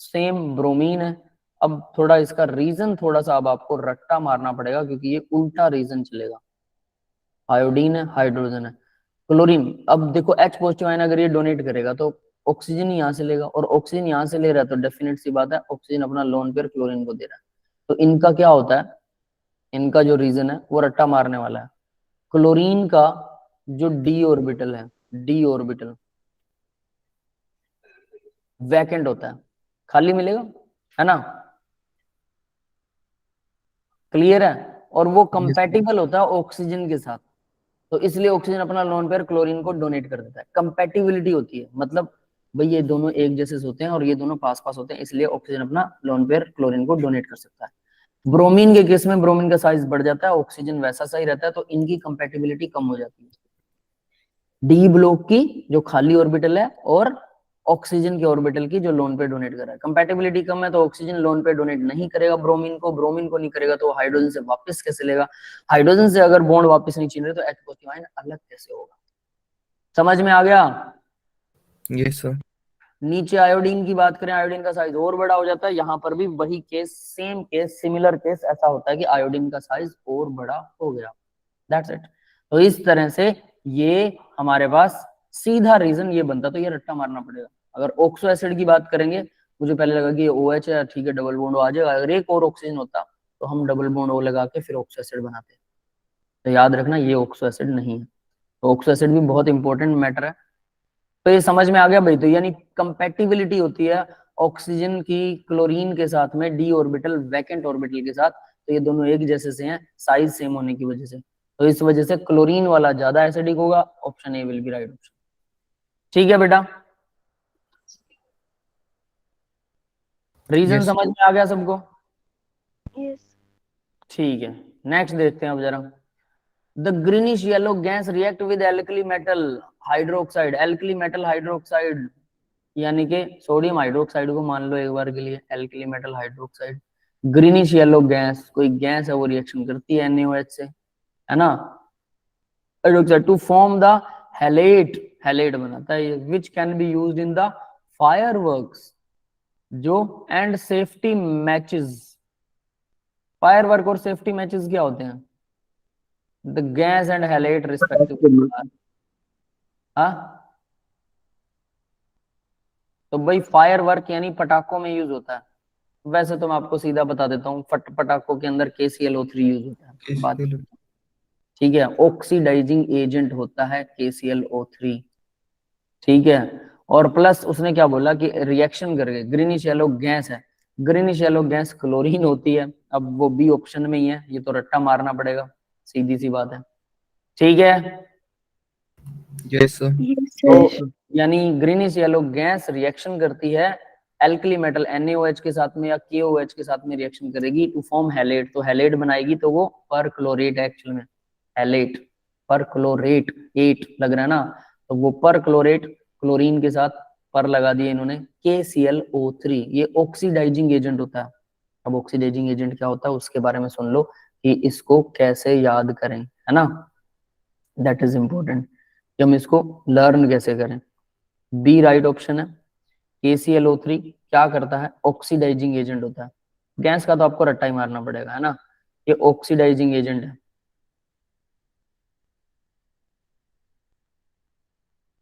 सेम ब्रोमीन है। अब थोड़ा इसका रीजन थोड़ा सा अब आपको रट्टा मारना पड़ेगा, क्योंकि ये उल्टा रीजन चलेगा। आयोडीन है, हाइड्रोजन है, क्लोरीन। अब देखो H पॉजिटिव आयन अगर ये डोनेट करेगा तो ऑक्सीजन यहाँ से लेगा, और ऑक्सीजन यहाँ से ले रहा है तो डेफिनेट सी बात है ऑक्सीजन अपना लोन पेयर क्लोरीन को दे रहा है। तो इनका क्या होता है, इनका जो रीजन है वो रट्टा मारने वाला है। क्लोरीन का जो D ऑर्बिटल है, D ऑर्बिटल वैकेंट होता है, खाली मिलेगा, है ना, क्लियर है, और वो कंपैटिबल होता है ऑक्सीजन के साथ, तो इसलिए ऑक्सीजन अपना लोन पेयर क्लोरीन को डोनेट कर देता है। कंपैटिबिलिटी होती है, मतलब भाई ये दोनों एक जैसे होते हैं और ये दोनों पास पास होते हैं, इसलिए ऑक्सीजन अपना लोन पेयर क्लोरीन को डोनेट कर सकता है। ब्रोमीन के केस में ब्रोमीन का साइज बढ़ जाता है, ऑक्सीजन वैसा सही रहता है, तो इनकी कंपैटिबिलिटी कम हो जाती है। डी ब्लॉक की जो खाली ऑर्बिटल है और ऑक्सीजन के ऑर्बिटल की जो लोन पे डोनेट कर रहा है, कंपैटिबिलिटी कम है तो ऑक्सीजन लोन पे डोनेट नहीं करेगा ब्रोमीन को नहीं करेगा, तो हाइड्रोजन से वापस कैसे लेगा, हाइड्रोजन से अगर बॉन्ड वापस नहीं छीन रहे तो H पॉजिटिव आयन अलग कैसे होगा? समझ में आ गया? Yes, sir. नीचे आयोडीन की बात करें, आयोडीन का साइज और बड़ा हो जाता है। यहाँ पर भी वही case, same case, similar case ऐसा होता है कि आयोडीन का साइज और बड़ा हो गया। That's it. तो इस तरह से ये हमारे पास सीधा रीजन ये बनता, तो ये रट्टा मारना पड़ेगा। अगर ऑक्सो एसिड की बात करेंगे, मुझे पहले लगा कि OH है, ठीक है, डबल बॉन्ड आ जाएगा। अगर एक और ऑक्सीजन होता तो हम डबल बॉन्ड O लगा के फिर ऑक्सो एसिड बनाते। तो याद रखना ये ऑक्सो एसिड नहीं है। तो ऑक्सो एसिड भी बहुत इंपॉर्टेंट मैटर है। तो ये समझ में आ गया भाई। तो यानी कंपैटिबिलिटी होती है ऑक्सीजन की क्लोरीन के साथ में, डी ऑर्बिटल वैकेंट ऑर्बिटल के साथ। तो ये दोनों एक जैसे से हैं साइज सेम होने की वजह से। तो इस वजह से क्लोरीन वाला ज्यादा एसिडिक होगा। Option A will be right option. ठीक है बेटा, रीजन Yes. समझ में आ गया सबको? Yes. ठीक है, नेक्स्ट देखते हैं अब जरा। The greenish yellow gas react with alkali metal hydroxide. Alkali metal hydroxide यानी कि सोडियम हाइड्रोक्साइड को मान लो एक बार के लिए alkali metal hydroxide. Greenish yellow gas, कोई गैस है वो रिएक्शन करती है NaOH से, है ना, hydroxide to form the halate. Halate बनाता है ये, which can be used in the fireworks जो एंड सेफ्टी मैचेस। फायरवर्क और सेफ्टी मैचेस क्या होते हैं? The gas and halate respective. हाँ, तो भाई फायरवर्क यानी पटाखों में यूज होता है। वैसे तो मैं आपको सीधा बता देता हूँ, पटाखों के अंदर KClO3 यूज होता है। बात ठीक है, ऑक्सीडाइजिंग एजेंट होता है KClO3। ठीक है, और प्लस उसने क्या बोला कि रिएक्शन करके ग्रीनिश येलो गैस है, ग्रीनिश येलो गैस क्लोरीन होती है। अब वो बी ऑप्शन में ही है, ये तो रट्टा मारना पड़ेगा, सीधी सी बात है। ठीक है, Yes, sir. Yes, तो sir. यानी ग्रीनिश येलो गैस रिएक्शन करती है एल्कली मेटल NaOH के साथ में या KOH के साथ में रिएक्शन करेगी टू फॉर्म हैलेट। तो हैलेट बनाएगी, तो वो परक्लोरेट है एक्चुअल में, हैलेट परक्लोरेट, 8 लग रहा है ना, तो वो परक्लोरेट क्लोरीन के साथ पर लगा दिए इन्होंने KClO3। ये ऑक्सीडाइजिंग एजेंट होता है। अब ऑक्सीडाइजिंग एजेंट क्या होता है उसके बारे में सुन लो कि इसको कैसे याद करें, है ना, दैट इज इंपॉर्टेंट कि हम इसको लर्न कैसे करें। बी राइट ऑप्शन है। KClO3 क्या करता है? ऑक्सीडाइजिंग एजेंट होता है। गैस का तो आपको रट्टा ही मारना पड़ेगा, है ना, ये ऑक्सीडाइजिंग एजेंट है,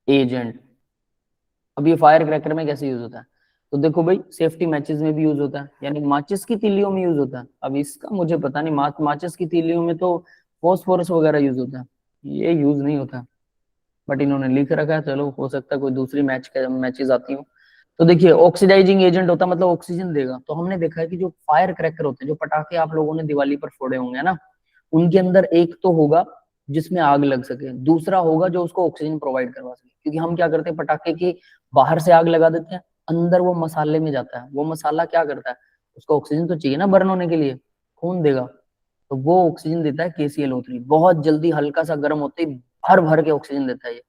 एजेंट। अब ये फायर क्रैकर में कैसे यूज होता है? तो देखो भाई, सेफ्टी मैचेस में भी यूज होता है, यानी माचिस की तीलियों में यूज होता है। अब इसका मुझे पता नहीं, माचिस की तीलियों में तो फॉस्फोरस वगैरह यूज होता है, ये यूज नहीं होता है, बट इन्होंने लिख रखा है। चलो, हो सकता है कोई दूसरी मैचेस आती हो। तो देखिए, ऑक्सीडाइजिंग एजेंट होता है मतलब ऑक्सीजन देगा। तो हमने देखा है कि जो फायर क्रैकर होते हैं, जो पटाखे आप लोगों ने दिवाली पर फोड़े होंगे ना, उनके अंदर एक तो होगा जिसमें आग लग सके, दूसरा होगा जो उसको ऑक्सीजन प्रोवाइड करवा सके। क्योंकि हम क्या करते हैं, पटाखे के बाहर से आग लगा देते हैं, अंदर वो मसाले में जाता है, वो मसाला क्या करता है, उसको ऑक्सीजन तो चाहिए ना बर्न होने के लिए, खून देगा, तो वो ऑक्सीजन देता है KClO3। बहुत जल्दी हल्का सा गर्म होते ही भर भर के ऑक्सीजन देता है ये।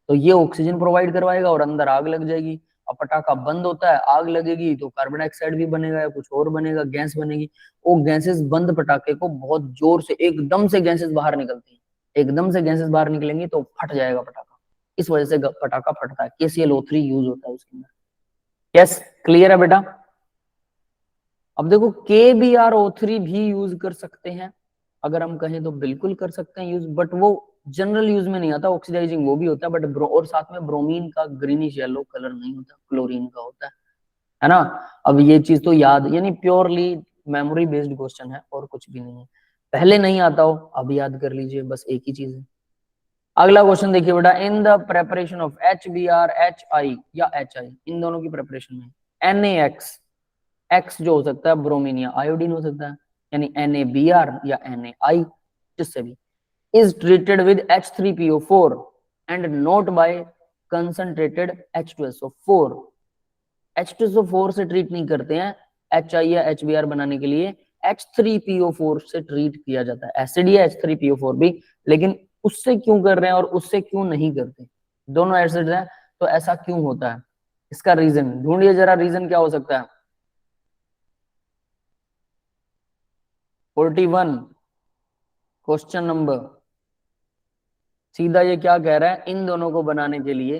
तो ये ऑक्सीजन प्रोवाइड करवाएगा और अंदर आग लग जाएगी। अब पटाखा बंद होता है, आग लगेगी तो कार्बन डाइऑक्साइड भी बनेगा या कुछ और बनेगा, गैस बनेगी। वो गैसेस बंद पटाखे को बहुत जोर से एकदम से गैसेस बाहर निकलती है, एकदम से गैसेस बाहर निकलेंगी तो फट जाएगा पटाखा। इस वजह से पटाखा फटता है, KClO3 यूज होता है उसके अंदर। यस, क्लियर है बेटा? अब देखो, KBrO3 भी यूज कर सकते हैं, अगर हम कहें तो बिल्कुल कर सकते हैं यूज, बट वो जनरल यूज में नहीं आता। ऑक्सीडाइजिंग वो भी होता है, बट और साथ में ब्रोमीन का ग्रीनिश येलो कलर नहीं होता, क्लोरीन का होता है ना। अब ये चीज तो याद, यानी प्योरली मेमोरी बेस्ड क्वेश्चन है और कुछ भी नहीं है। पहले नहीं आता हो अब याद कर लीजिए, बस एक ही चीज है। अगला क्वेश्चन देखिए बेटा, in the preparation of HBr HI या HI, इन दोनों की प्रेपरेशन में NaX, X जो हो सकता है ब्रोमीन या आयोडीन हो सकता है, यानी NaBr या NaI, जिससे भी is treated with H3PO4 and not by concentrated H2SO4। H2SO4 से ट्रीट नहीं करते हैं, HI या HBr बनाने के लिए H3PO4 से ट्रीट किया जाता है। एसिड ही है H3PO4 भी, लेकिन उससे क्यों कर रहे हैं और उससे क्यों नहीं करते, दोनों एसिड हैं, तो ऐसा क्यों होता है? इसका रीजन ढूंढिए जरा, रीजन क्या हो सकता है? 41 क्वेश्चन नंबर। सीधा ये क्या कह रहा है, इन दोनों को बनाने के लिए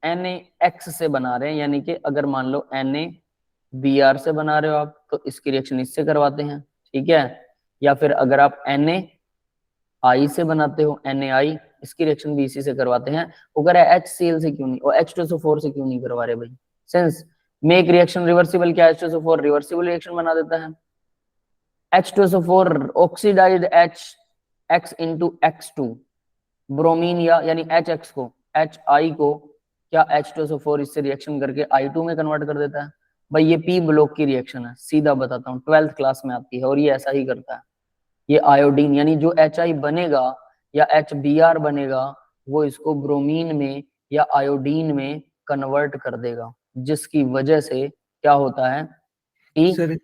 NaX से बना रहे हैं, यानी कि अगर मान लो NaBr से बना रहे हो आप तो इसकी रिएक्शन इससे करवाते हैं, ठीक है। या फिर अगर आप NaI से बनाते हो, NaI, इसकी रिएक्शन भी इसी से करवाते हैं। वो कह रहा है HCl से क्यों नहीं और H2SO4 से क्यों नहीं करवा रहे भाई? सिंस मेक रिएक्शन रिवर्सिबल, क्या H2SO4 रिवर्सिबल रिएक्शन बना देता है। H2SO4 oxidised X into X2 bromine या यानी HX को HI को क्या H2SO4 इससे रिएक्शन करके I2 में कन्वर्ट कर देता है। भाई ये P ब्लॉक की रिएक्शन है, सीधा बताता हूँ, 12th क्लास में आती है और ये ऐसा ही करता है। ये आयोडीन यानी जो HI बनेगा या HBr बनेगा वो इसको ब्रोमीन में या आयोडीन में कन्वर्ट कर देगा, जिसकी वजह से क्या होता है कि सर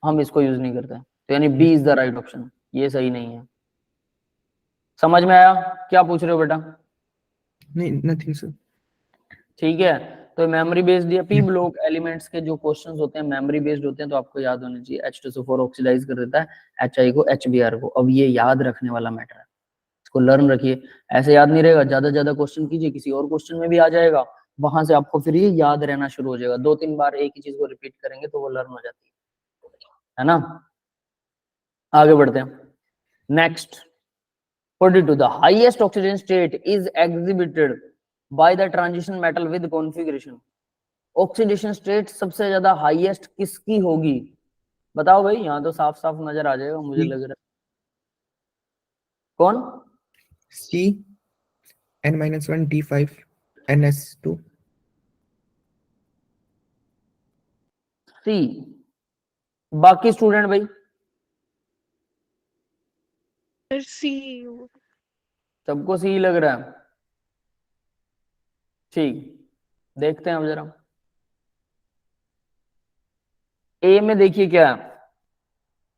हम इसको यूज नहीं करते। तो यानी B is the right option, ये सही नहीं है। समझ में आया क्या पूछ रहे हो बेटा? नहीं, नथिंग सर। ठीक है, तो मेमोरी बेस्ड या पी ब्लॉक एलिमेंट्स के जो क्वेश्चंस होते हैं मेमोरी बेस्ड होते हैं, तो आपको याद होने चाहिए H2SO4 ऑक्सीडाइज कर देता है HI को HBr को। अब ये याद रखने वाला मैटर है, इसको लर्न रखिए, ऐसे याद नहीं रहेगा। ज्यादा ज्यादा क्वेश्चन कीजिए, किसी और क्वेश्चन में भी आ जाएगा, वहां से आपको फिर ये याद रहना शुरू हो जाएगा। 2-3 बार एक ही चीज को रिपीट करेंगे तो वो लर्न हो जाती है ना। आगे बढ़ते हैं। Next 42 the highest oxidation state is exhibited by the transition metal with configuration। Oxidation state सबसे ज्यादा हाईएस्ट किसकी होगी? बताओ भाई, यहाँ तो साफ साफ नजर आ जाएगा मुझे लग रहा है। कौन? C N-1 D5 NS2। सी। बाकी स्टूडेंट भाई? C। सबको सी लग रहा है, ठीक। देखते हैं अब जरा ए में, देखिए क्या है,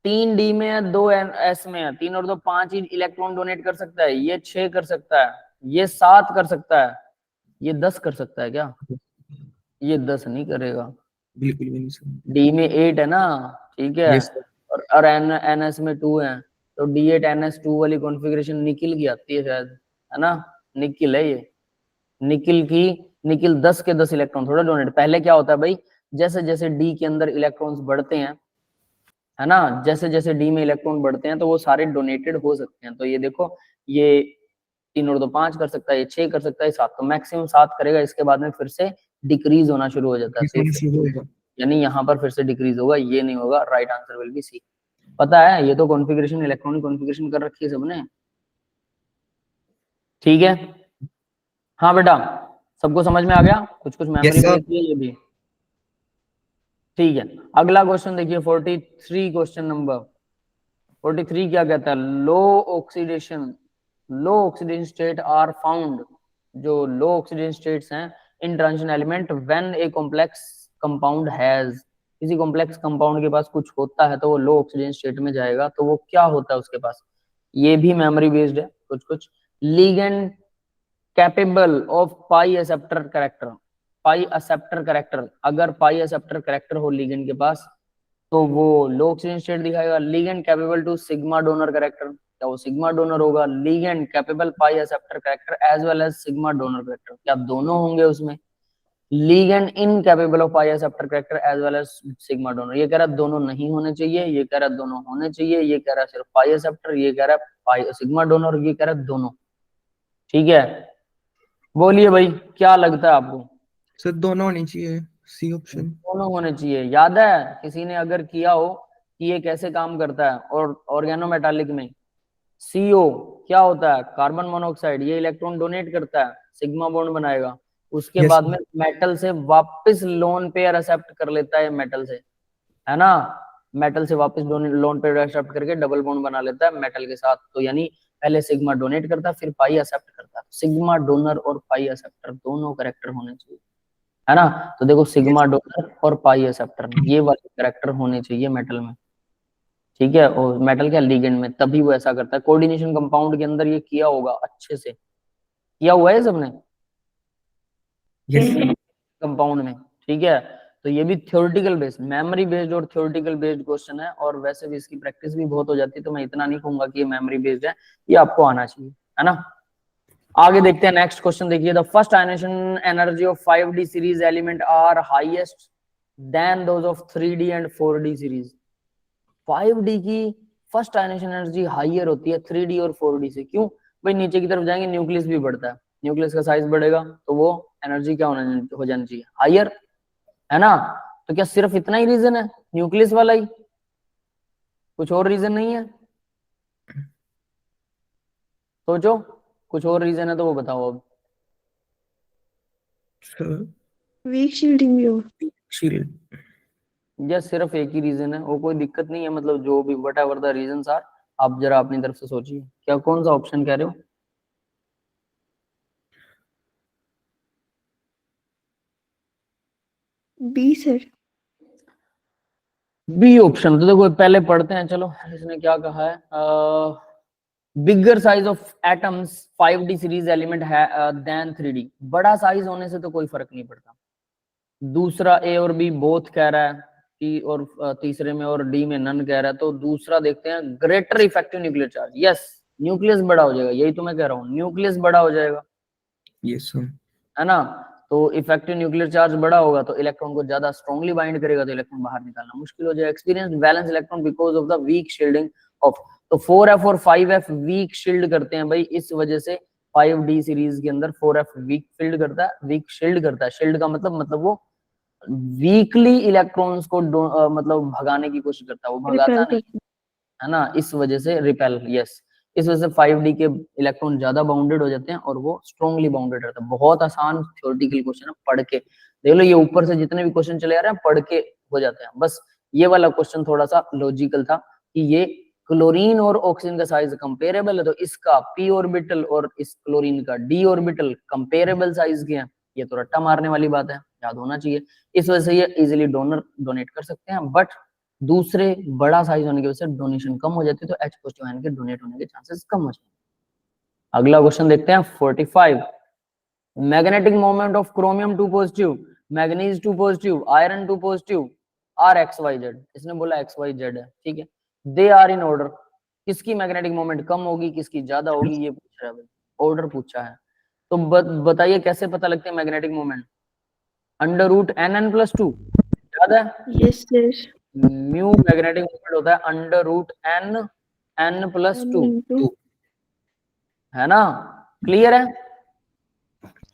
3D में है, 2S में है, 3 और 2 5 ही इलेक्ट्रॉन डोनेट कर सकता है। ये 6 कर सकता है, ये 7 कर सकता है, ये 10 कर सकता है क्या? ये 10 नहीं करेगा। बिल्कुल भी नहीं सर। डी में 8 है ना, ठीक है, यस सर। और NS में 2 है, तो D8NS2 वाली कॉन्फ़िगरेशन निकिल की आती है शायद, है ना। निकिल है ये, निकिल 10 के 10 इलेक्ट्रॉन थोड़ा डोनेट। पहले क्या होता है भाई, जैसे जैसे डी के अंदर इलेक्ट्रॉन्स बढ़ते हैं, है ना, जैसे जैसे डी में इलेक्ट्रॉन बढ़ते हैं तो वो सारे डोनेटेड हो सकते हैं। तो ये देखो, ये 3 और 2 5 कर सकता है, ये 6 कर सकता है, 7, तो मैक्सिमम 7 करेगा। इसके बाद में फिर से डिक्रीज होना शुरू हो जाता है, यानी यहाँ पर फिर से डिक्रीज होगा, ये नहीं होगा। Right answer will be C. पता है, ये तो कॉन्फ़िगरेशन, इलेक्ट्रॉनिक कॉन्फ़िगरेशन कर रखी है सबने, ठीक है। हाँ बेटा, सबको समझ में आ गया? कुछ कुछ मेमोरी बेस्ड है ये भी, ठीक है। अगला क्वेश्चन देखिए 43, क्वेश्चन नंबर 43 क्या कहता है? लो ऑक्सीडेशन स्टेट आर फाउंड, जो लो ऑक्सीडेशन स्टेट्स हैं इन transition element when a complex compound has, किसी कॉम्प्लेक्स कंपाउंड के पास कुछ होता है तो वो लो ऑक्सीडेशन स्टेट में जाएगा। तो वो क्या होता है उसके पास? ये भी मेमोरी बेस्ड है कुछ कुछ। Ligand capable of pi acceptor character, pi acceptor character, अगर पाई एक्सेप्टर कैरेक्टर हो लिगेंड के पास तो वो लो ऑक्सीजन स्टेट दिखाएगा। Ligand capable to sigma donor character, क्या वो सिग्मा डोनर होगा? Ligand capable pi acceptor character as well as sigma donor character, क्या दोनों होंगे उसमें? Ligand incapable of pi acceptor character as well as sigma donor, ये कह रहा है दोनों नहीं होने चाहिए, ये कह रहा है दोनों होने चाहिए, ये कह रहा है सिर्फ पाई एक्सेप्टर, ये कह रहा है पाई सिग्मा डोनर, ये कह रहा है दोनों, ठीक है। बोलिए भाई, क्या लगता है आपको? सर दोनों होनी चाहिए, सी ऑप्शन। दोनों होने चाहिए। याद है किसी ने अगर किया हो कि ये कैसे काम करता है, और ऑर्गेनोमेटालिक में CO क्या होता है? कार्बन मोनोऑक्साइड, ये इलेक्ट्रॉन डोनेट करता है, सिग्मा बॉन्ड बनाएगा, उसके Yes, बाद में मेटल से वापस लोन पेयर एक्सेप्ट कर लेता है मेटल से, है ना, मेटल से वापस लोन पेयर एक्सेप्ट करके डबल बॉन्ड बना लेता है मेटल के साथ। तो यानी पहले सिग्मा डोनेट करता है फिर पाई एक्सेप्ट करता है। सिग्मा डोनर और पाई एक्सेप्टर दोनों कैरेक्टर होने चाहिए, है ना। तो देखो सिग्मा डोनर और पाई एक्सेप्टर, ये वाले कैरेक्टर होने चाहिए मेटल में, ठीक है। और मेटल क्या, लिगेंड में, तभी वो ऐसा करता है। कोऑर्डिनेशन कंपाउंड के अंदर ये किया होगा, अच्छे से किया हुआ है सबने यस कंपाउंड में, ठीक है। तो ये भी थ्योरेटिकल बेस्ड, मेमोरी बेस्ड और थ्योरेटिकल बेस्ड क्वेश्चन है, और वैसे भी इसकी प्रैक्टिस भी बहुत हो जाती है, तो मैं इतना नहीं कहूंगा कि ये मेमोरी बेस्ड है, ये आपको आना चाहिए, है ना। आगे देखते हैं नेक्स्ट क्वेश्चन। देखिए the first ionisation energy of 5D series element are highest than those of 3D and 4D series. 5D की फर्स्ट आयनेशन एनर्जी हाईयर होती है 3D और 4D से। क्यों भाई? नीचे की तरफ जाएंगे न्यूक्लियस भी बढ़ता है, न्यूक्लियस का साइज बढ़ेगा तो वो एनर्जी क्या हो जानी चाहिए? हाईयर, है ना? तो क्या सिर्फ इतना ही रीजन है, न्यूक्लियस वाला ही, कुछ और रीजन नहीं है? सोचो, कुछ और रीजन है तो वो बताओ अब। Weak shielding भी हो। शील्ड। या सिर्फ एक ही रीजन है? वो कोई दिक्कत नहीं है, मतलब जो भी whatever the reasons are, आप जरा अपनी तरफ से सोचिए क्या कौन सा ऑप्शन कह रहे हो? B sir. B option. तो देखो पहले पढ़ते हैं, चलो इसने क्या कहा है। Bigger size of atoms 5D series element है देन 3D। बड़ा साइज होने से तो कोई फर्क नहीं पड़ता। दूसरा ए और बी बोथ कह रहा है, टी और तीसरे में और डी में नन कह रहा है। तो दूसरा देखते हैं, greater effective nuclear charge. Yes, nucleus बड़ा हो जाएगा, यही तो मैं कह रहा हूँ, न्यूक्लियस बड़ा हो जाएगा, यस सर। है ना? तो इफेक्टिव न्यूक्लियर चार्ज बड़ा होगा तो इलेक्ट्रॉन को ज्यादा स्ट्रांगली बाइंड करेगा, तो इलेक्ट्रॉन बाहर निकालना मुश्किल हो जाएगा। Experience valence electron because of the weak shielding of. तो 4f और 5f वीक शील्ड करते हैं भाई, इस वजह से 5D सीरीज के अंदर 4f वीक फील्ड करता है, वीक शील्ड करता है। शील्ड का मतलब वो वीकली इलेक्ट्रॉन्स को मतलब भगाने की कोशिश करता है, वो भगाता नहीं, है ना? इस वजह से रिपेल। यस, इस वजह से 5D के इलेक्ट्रॉन ज्यादा बाउंडेड हो जाते हैं और वो स्ट्रांगली बाउंडेड रहता है। बहुत आसान थ्योरेटिकल क्वेश्चन है, पढ़ के देख लो। ये ऊपर से जितने भी क्वेश्चन चले आ रहे हैं पढ़ के हो जाते हैं। बस ये वाला क्वेश्चन थोड़ा सा लॉजिकल था कि ये क्लोरीन और ऑक्सीजन का साइज कंपेरेबल है, तो इसका p ऑर्बिटल और इस क्लोरीन का d ऑर्बिटल कंपेरेबल साइज के हैं। ये तो रट्टा मारने वाली बात है, याद होना चाहिए। इस वजह से ये इजीली डोनेट कर सकते हैं, बट दूसरे बड़ा साइज होने की वजह से डोनेशन कम हो जाती है, तो H पॉजिटिव आयन के डोनेट होने के चांसेस कम हो जाते हैं। अगला क्वेश्चन देखते हैं 45। Magnetic moment of chromium 2 positive, manganese 2 positive, iron 2 positive are XYZ। इसने बोला XYZ है, ठीक है। They are in order. किसकी मैग्नेटिक मोमेंट कम होगी, किसकी ज्यादा होगी, ये पूछ रहा है भाई, ऑर्डर पूछा है। तो बताइए कैसे पता लगते हैं magnetic moment? Under root NN+2 याद है? Yes sir. Mu magnetic moment होता है अंडर रूट N+2, है ना? क्लियर है?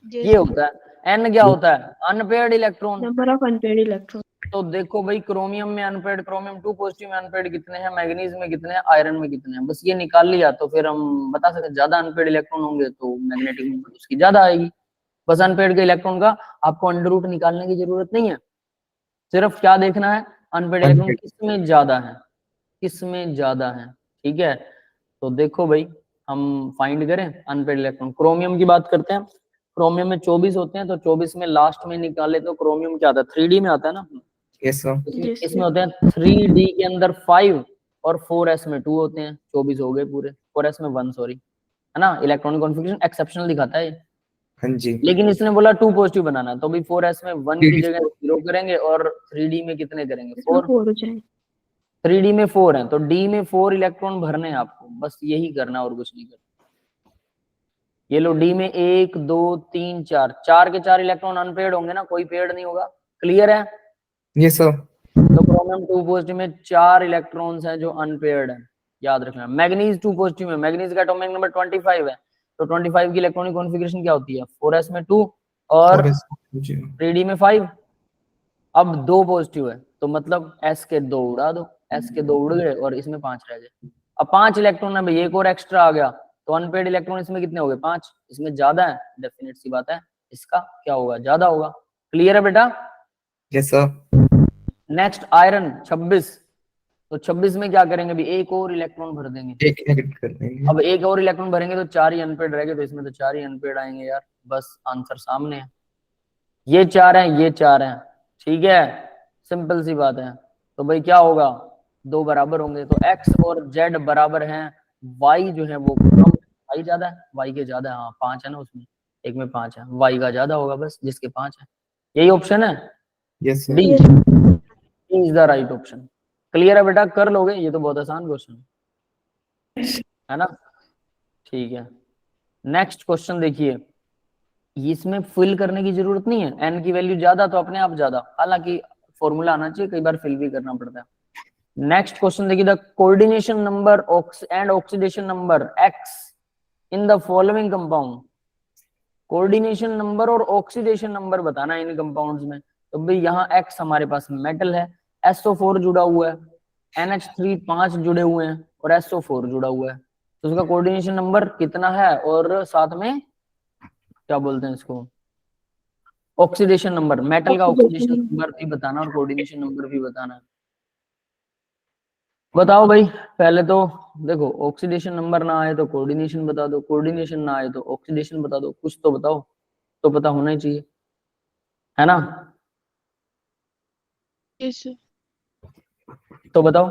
ये होता है। N क्या होता है? Unpaired electron. Number of unpaired electron. तो देखो भाई, क्रोमियम में अनपेयर्ड, क्रोमियम 2 पॉजिटिव में अनपेयर्ड कितने हैं, मैग्नीज में कितने हैं, आयरन में कितने हैं, बस ये निकाल लिया तो फिर हम बता सकते हैं। ज्यादा अनपेयर्ड इलेक्ट्रॉन होंगे तो मैग्नेटिक मोमेंट उसकी ज्यादा आएगी। बस अनपेयर्ड के इलेक्ट्रॉन का आपको अंडर रूट निकालने की जरूरत नहीं है, सिर्फ क्या देखना है, अनपेयर्ड इलेक्ट्रॉन किसमें ज्यादा है, किसमें ज्यादा है, ठीक है? तो देखो भाई, हम फाइंड करें अनपेयर्ड इलेक्ट्रॉन। क्रोमियम की बात करते हैं। क्रोमियम में 24 होते हैं, तो 24 में लास्ट में निकाले तो क्रोमियम क्या आता है? 3D में आता है ना। Yes sir. इसमें होते हैं 3D के अंदर 5 और 4s में 2 होते हैं। 24 हो गए पूरे, 4s में 1, सॉरी, है ना? इलेक्ट्रॉनिक कॉन्फ़िगरेशन एक्सेप्शनल दिखाता है। हाँ जी। लेकिन इसने बोला 2 पॉजिटिव बनाना, तो भी 4s में 1 की जगह 0 करेंगे और 3D में कितने करेंगे? 4 हो जाए। 3D में 4 है तो D में 4 इलेक्ट्रॉन भरने हैं आपको, बस यही करना और कुछ नहीं करना। ये लो, D में 1 2 3 4, 4 के 4 इलेक्ट्रॉन अनपेयर्ड होंगे ना, कोई पेयर्ड नहीं होगा। क्लियर है? Yes sir. तो क्रोमियम 2 पॉजिटिव में 4 इलेक्ट्रॉन्स हैं जो अनपेयर्ड हैं, याद रखना। मैग्नीज 2 पॉजिटिव में, मैग्नीज का एटॉमिक नंबर 25 है, तो 25 की इलेक्ट्रॉनिक कॉन्फ़िगरेशन क्या होती है? 4s में 2 और 3D में 5। अब 2 पॉजिटिव है तो मतलब s के 2 उड़ा दो, s के 2 उड़ गए और इसमें 5 रह गए। अब 5 इलेक्ट्रॉन है भाई, एक और एक्स्ट्रा आ गया, तो अनपेयर्ड इलेक्ट्रॉन इसमें कितने हो गए? 5। इसमें ज्यादा है, डेफिनेट सी बात है, इसका क्या होगा? ज्यादा होगा। क्लियर है बेटा? Yes sir. नेक्स्ट आयरन 26, तो 26 में क्या करेंगे अभी? एक और इलेक्ट्रॉन भर देंगे। एक नेगेटिव कर देंगे। अब एक और इलेक्ट्रॉन भरेंगे तो 4 ही अनपेयर्ड रहेंगे, तो इसमें तो 4 ही अनपेयर्ड आएंगे यार। बस आंसर सामने है, ये 4 हैं, ये 4 हैं, ठीक है? सिंपल सी बात है। तो भाई क्या होगा? 2 बराबर होंगे, तो x और z बराबर हैं, y जो है वो कम, y ज्यादा है, y के ज्यादा है। हाँ 5 है ना उसमें, एक में 5 है, y का ज्यादा होगा, बस जिसके 5 है। यही ऑप्शन है, yes sir. D is the right option. Clear है बेटा? कर लोगे, ये तो बहुत आसान क्वेश्चन है ना? ठीक है, नेक्स्ट क्वेश्चन देखिए, इसमें फिल करने की जरूरत नहीं है, एन की वैल्यू ज्यादा तो अपने आप ज्यादा, हालांकि फॉर्मूला आना चाहिए, कई बार फिल भी करना पड़ता है। नेक्स्ट क्वेश्चन देखिए, the coordination number and oxidation number x in the following compound. Coordination number और ऑक्सीडेशन नंबर बताना है इन कंपाउंड्स में। तो भाई यहाँ एक्स हमारे पास मेटल है, SO4 जुड़ा हुआ है, NH3 5 जुड़े हुए हैं और SO4 जुड़ा हुआ है, तो उसका कोऑर्डिनेशन नंबर कितना है, और साथ में क्या बोलते हैं इसको, ऑक्सीडेशन नंबर, मेटल का ऑक्सीडेशन नंबर भी बताना और कोऑर्डिनेशन नंबर भी बताना है। बताओ भाई, पहले तो देखो, ऑक्सीडेशन नंबर ना आए तो कोऑर्डिनेशन बता दो, कोऑर्डिनेशन ना आए तो ऑक्सीडेशन बता दो, कुछ तो बताओ, तो पता होना ही चाहिए, है ना? Yes, sir. तो बताओ।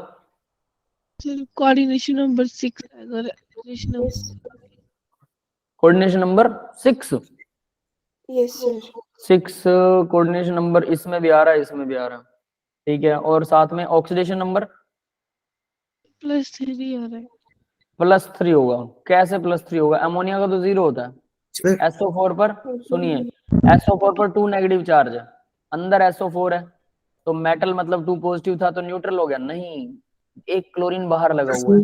Sir, coordination number 6 अगर coordination number coordination number 6, Yes, sir. 6 coordination number इसमें भी आ रहा है, इसमें भी आ रहा है, ठीक है। और साथ में ऑक्सीडेशन नंबर +3 आ रहा है। +3 होगा। कैसे +3 होगा? अमोनिया का तो 0 होता है, सर SO4 पर, सुनिए, SO4 पर 2 नेगेटिव चार्ज है, अंदर SO4 है, तो मेटल मतलब 2 पॉजिटिव था तो न्यूट्रल हो गया? नहीं, एक क्लोरीन बाहर लगा हुआ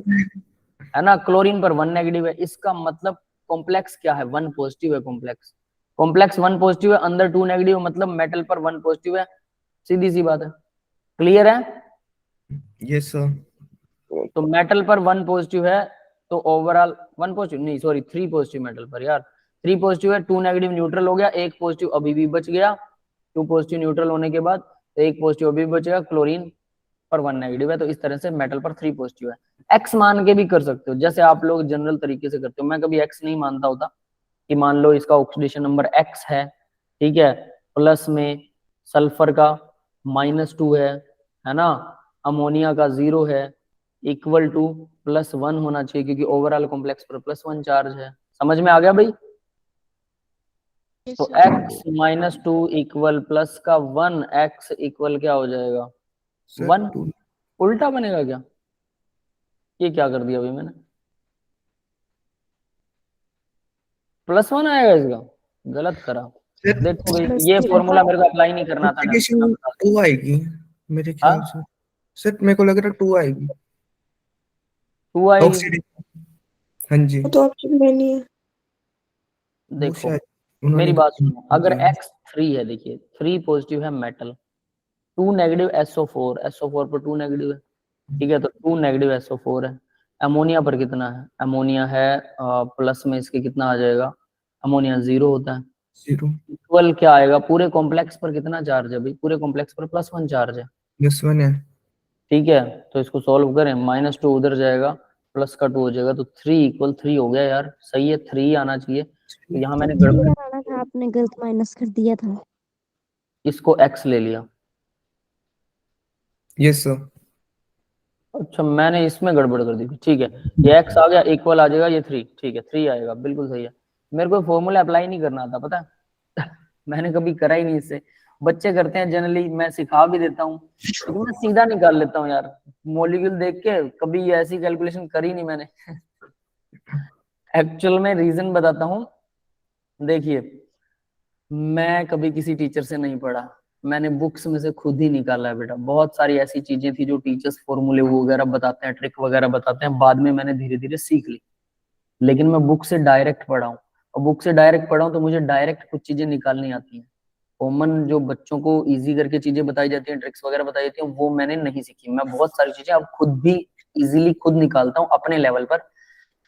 है ना, क्लोरीन पर 1 नेगेटिव है, इसका मतलब कॉम्प्लेक्स क्या है, 1 पॉजिटिव है कॉम्प्लेक्स, कॉम्प्लेक्स 1 पॉजिटिव है, अंदर 2 नेगेटिव, मतलब मेटल पर 1 पॉजिटिव है, सीधी सी बात है। क्लियर है? Yes sir. तो मेटल पर 1 पॉजिटिव है, तो ओवरऑल 1 पॉजिटिव नहीं, सॉरी 3 पॉजिटिव मेटल पर यार, 3 पॉजिटिव है, 2 नेगेटिव न्यूट्रल हो गया, 1 पॉजिटिव अभी भी बच गया, 2 पॉजिटिव न्यूट्रल होने के बाद तो 1 पॉजिटिव अभी भी बचेगा, क्लोरीन पर 1 नेगेटिव है, तो इस तरह से मेटल पर 3 पॉजिटिव है। एक्स मान के भी कर सकते हो, जैसे आप लोग जनरल तरीके से करते हो, मैं कभी एक्स नहीं मानता होता, कि मान लो इसका ऑक्सीडेशन नंबर एक्स है, ठीक है, प्लस में सल्फर का -2 है ना, अमोनिया का 0 है, इक्वल टू +1 होना चाहिए, क्योंकि ओवरऑल कॉम्प्लेक्स पर +1 चार्ज है। समझ में आ गया भाई? Yes, तो sir. x -2 इक्वल प्लस का 1, x इक्वल क्या हो जाएगा, सर 1। उल्टा बनेगा क्या? ये क्या कर दिया अभी मैंने, +1 आएगा इसका, गलत करा। सर देखो भाई, ये फॉर्मूला मेरे को अप्लाई नहीं करना था, मल्टीप्लिकेशन 2 आएगी मेरे ख्याल से। सर मेरे को लग रहा है 2 आएगी, 2 आएगी। ऑक्सीडेशन। हाँ जी, वो तो ऑप्शन में नहीं है। वो देखो शायद मेरी उन्होंने बात सुनो, अगर किया है। x 3 है, देखिए 3 पॉजिटिव है मेटल, 2 नेगेटिव SO4 पर 2 नेगेटिव है, ठीक है, तो 2 नेगेटिव SO4 है। अमोनिया पर कितना है, अमोनिया है प्लस में इसके कितना आ जाएगा, अमोनिया 0 होता है, 0 इक्वल क्या आएगा, पूरे कॉम्प्लेक्स पर कितना चार्ज है भाई, पूरे कॉम्प्लेक्स पर +1 चार्ज है, +1 है। ठीक है। तो इसको सॉल्व करें, -2 उधर जाएगा, प्लस का 2 हो जाएगा, तो 3 इक्वल 3 हो गया यार, सही है, 3 आना चाहिए, तो यहाँ मैंने गड़बड़, आना था, आपने गलत माइनस कर दिया था। इसको x ले लिया। Yes sir. अच्छा, मैंने इसमें गड़बड़ कर दी थी, ठीक है, ये x आ गया, इक्वल आ जाएगा ये 3, ठीक है, 3 आएगा, बिल्कुल सही है। मेरे को फॉर्मूला अप्लाई नहीं करना था, पता है मैंने कभी करा ही नहीं इससे, बच्चे करते हैं जनरली, मैं सिखा भी देता हूँ, लेकिन मैं सीधा निकाल लेता हूँ यार, मॉलिक्यूल देख के, कभी ऐसी कैलकुलेशन करी नहीं मैंने एक्चुअल में रीजन बताता हूँ, देखिए मैं कभी किसी टीचर से नहीं पढ़ा, मैंने बुक्स में से खुद ही निकाला है बेटा, बहुत सारी ऐसी चीजें थी जो टीचर्स फॉर्मूले वगैरह बताते हैं, ट्रिक वगैरह बताते हैं, बाद में मैंने धीरे धीरे सीख ली, लेकिन मैं बुक से डायरेक्ट पढ़ा हूँ, और बुक से डायरेक्ट पढ़ा हूँ तो मुझे डायरेक्ट कुछ चीजें निकालनी आती हैं, कॉमन जो बच्चों को इजी करके चीजें बताई जाती हैं, ट्रिक्स वगैरह बताई जाती हैं, वो मैंने नहीं सीखी, मैं बहुत सारी चीजें अब खुद भी इजीली खुद निकालता हूँ अपने लेवल पर,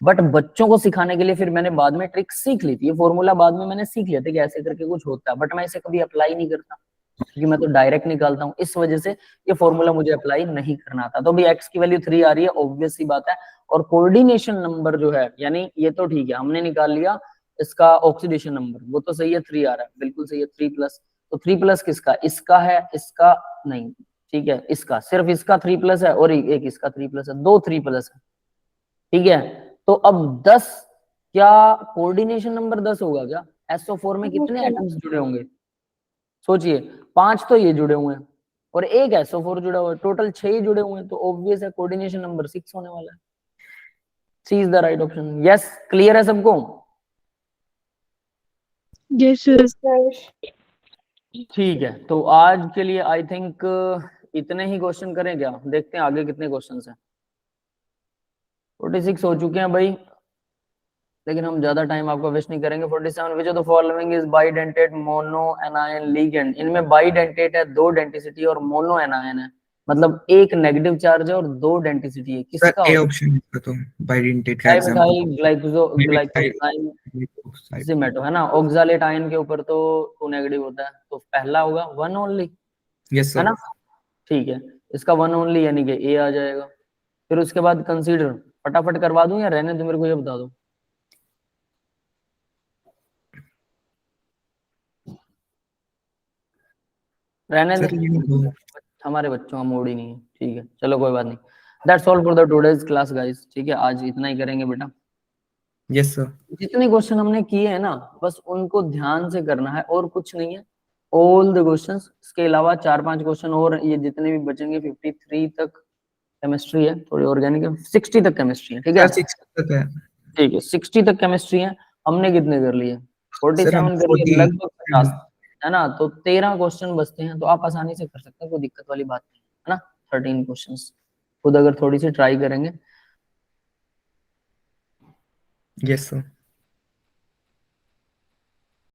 बट बच्चों को सिखाने के लिए फिर मैंने बाद में ट्रिक सीख ली थी, ये फॉर्मूला बाद में मैंने सीख लिया था कि ऐसे करके कुछ होता है, बट मैं इसे कभी अप्लाई नहीं करता, क्योंकि मैं तो डायरेक्ट निकालता हूँ, इस वजह से ये फॉर्मूला मुझे अप्लाई नहीं करना था। तो अभी x की वैल्यू 3 आ रही है, ऑब्वियस सी बात है, और कोऑर्डिनेशन नंबर जो है, यानी ये तो ठीक है, हमने निकाल लिया इसका ऑक्सीडेशन नंबर, वो तो सही है, 3 आ रहा है, बिल्कुल सही है, 3+, तो 3+ किसका, इसका है, इसका नहीं, ठीक है, इसका, सिर्फ इसका 3+ है, और एक इसका 3+ है, 2 3+ है, ठीक है। तो अब 10, क्या कोऑर्डिनेशन नंबर 10 होगा क्या? SO4 में कितने एटम्स जुड़े होंगे, सोचिए, 5 तो ये जुड़े हुए हैं और एक SO4 जुड़ा हुआ है, टोटल 6 ही जुड़े हुए हैं, तो ऑब्वियस है कोऑर्डिनेशन नंबर 6 होने वाला है। C is the right option. Yes, clear है सबको? Yes, sir. Yes, sir. ठीक है, तो आज के लिए आई थिंक इतने ही क्वेश्चन करें क्या? देखते हैं आगे कितने क्वेश्चन हैं। 46 हो चुके हैं भाई, लेकिन हम ज्यादा टाइम आपका वेस्ट नहीं करेंगे। 47 विच of the following is bidentate mono anion ligand. इनमें बाइडेंटेट है, 2 डेंसिटी, और मोनो एनायन है, मतलब एक नेगेटिव चार्ज है और 2 डेंसिटी है। सर किसका ए होगा? ऑप्शन इसका तो बाइडेंटेट का एग्जांपल डाइमिथाइल ग्लाइकोसाइड जिमेटो है ना। ऑक्सालेट आयन के ऊपर तो 2 नेगेटिव होता है, तो पहला होगा 1 ओनली, यस है सर। ना। ठीक है, इसका 1 ओनली यानी कि ए आ जाएगा। फिर उसके बाद कंसीडर, फटाफट करवा दूं या रहने दो, मेरे को ये बता दो। रहने सर दे, ये दो हमारे बच्चों का मूड ही नहीं है। ठीक है, चलो कोई बात नहीं। That's all for the today's class guys. ठीक है, आज इतना ही करेंगे बेटा। Yes sir. जितने क्वेश्चन हमने किए हैं ना, बस उनको ध्यान से करना है और कुछ नहीं है। ऑल द क्वेश्चंस, इसके अलावा 4-5 क्वेश्चन और ये जितने भी बचेंगे। 53 तक केमिस्ट्री है, थोड़ी ऑर्गेनिक है। 60 तक केमिस्ट्री है, ठीक है। सर 6 तक है। ठीक है, 60 तक केमिस्ट्री है। हमने कितने कर लिए? सर हम 47 कर लिए, 40 लगभग 50, है ना। तो 13 क्वेश्चन बचते हैं, तो आप आसानी से कर सकते हैं, कोई दिक्कत वाली बात नहीं है ना। 13 क्वेश्चंस खुद अगर थोड़ी सी ट्राई करेंगे। Yes sir.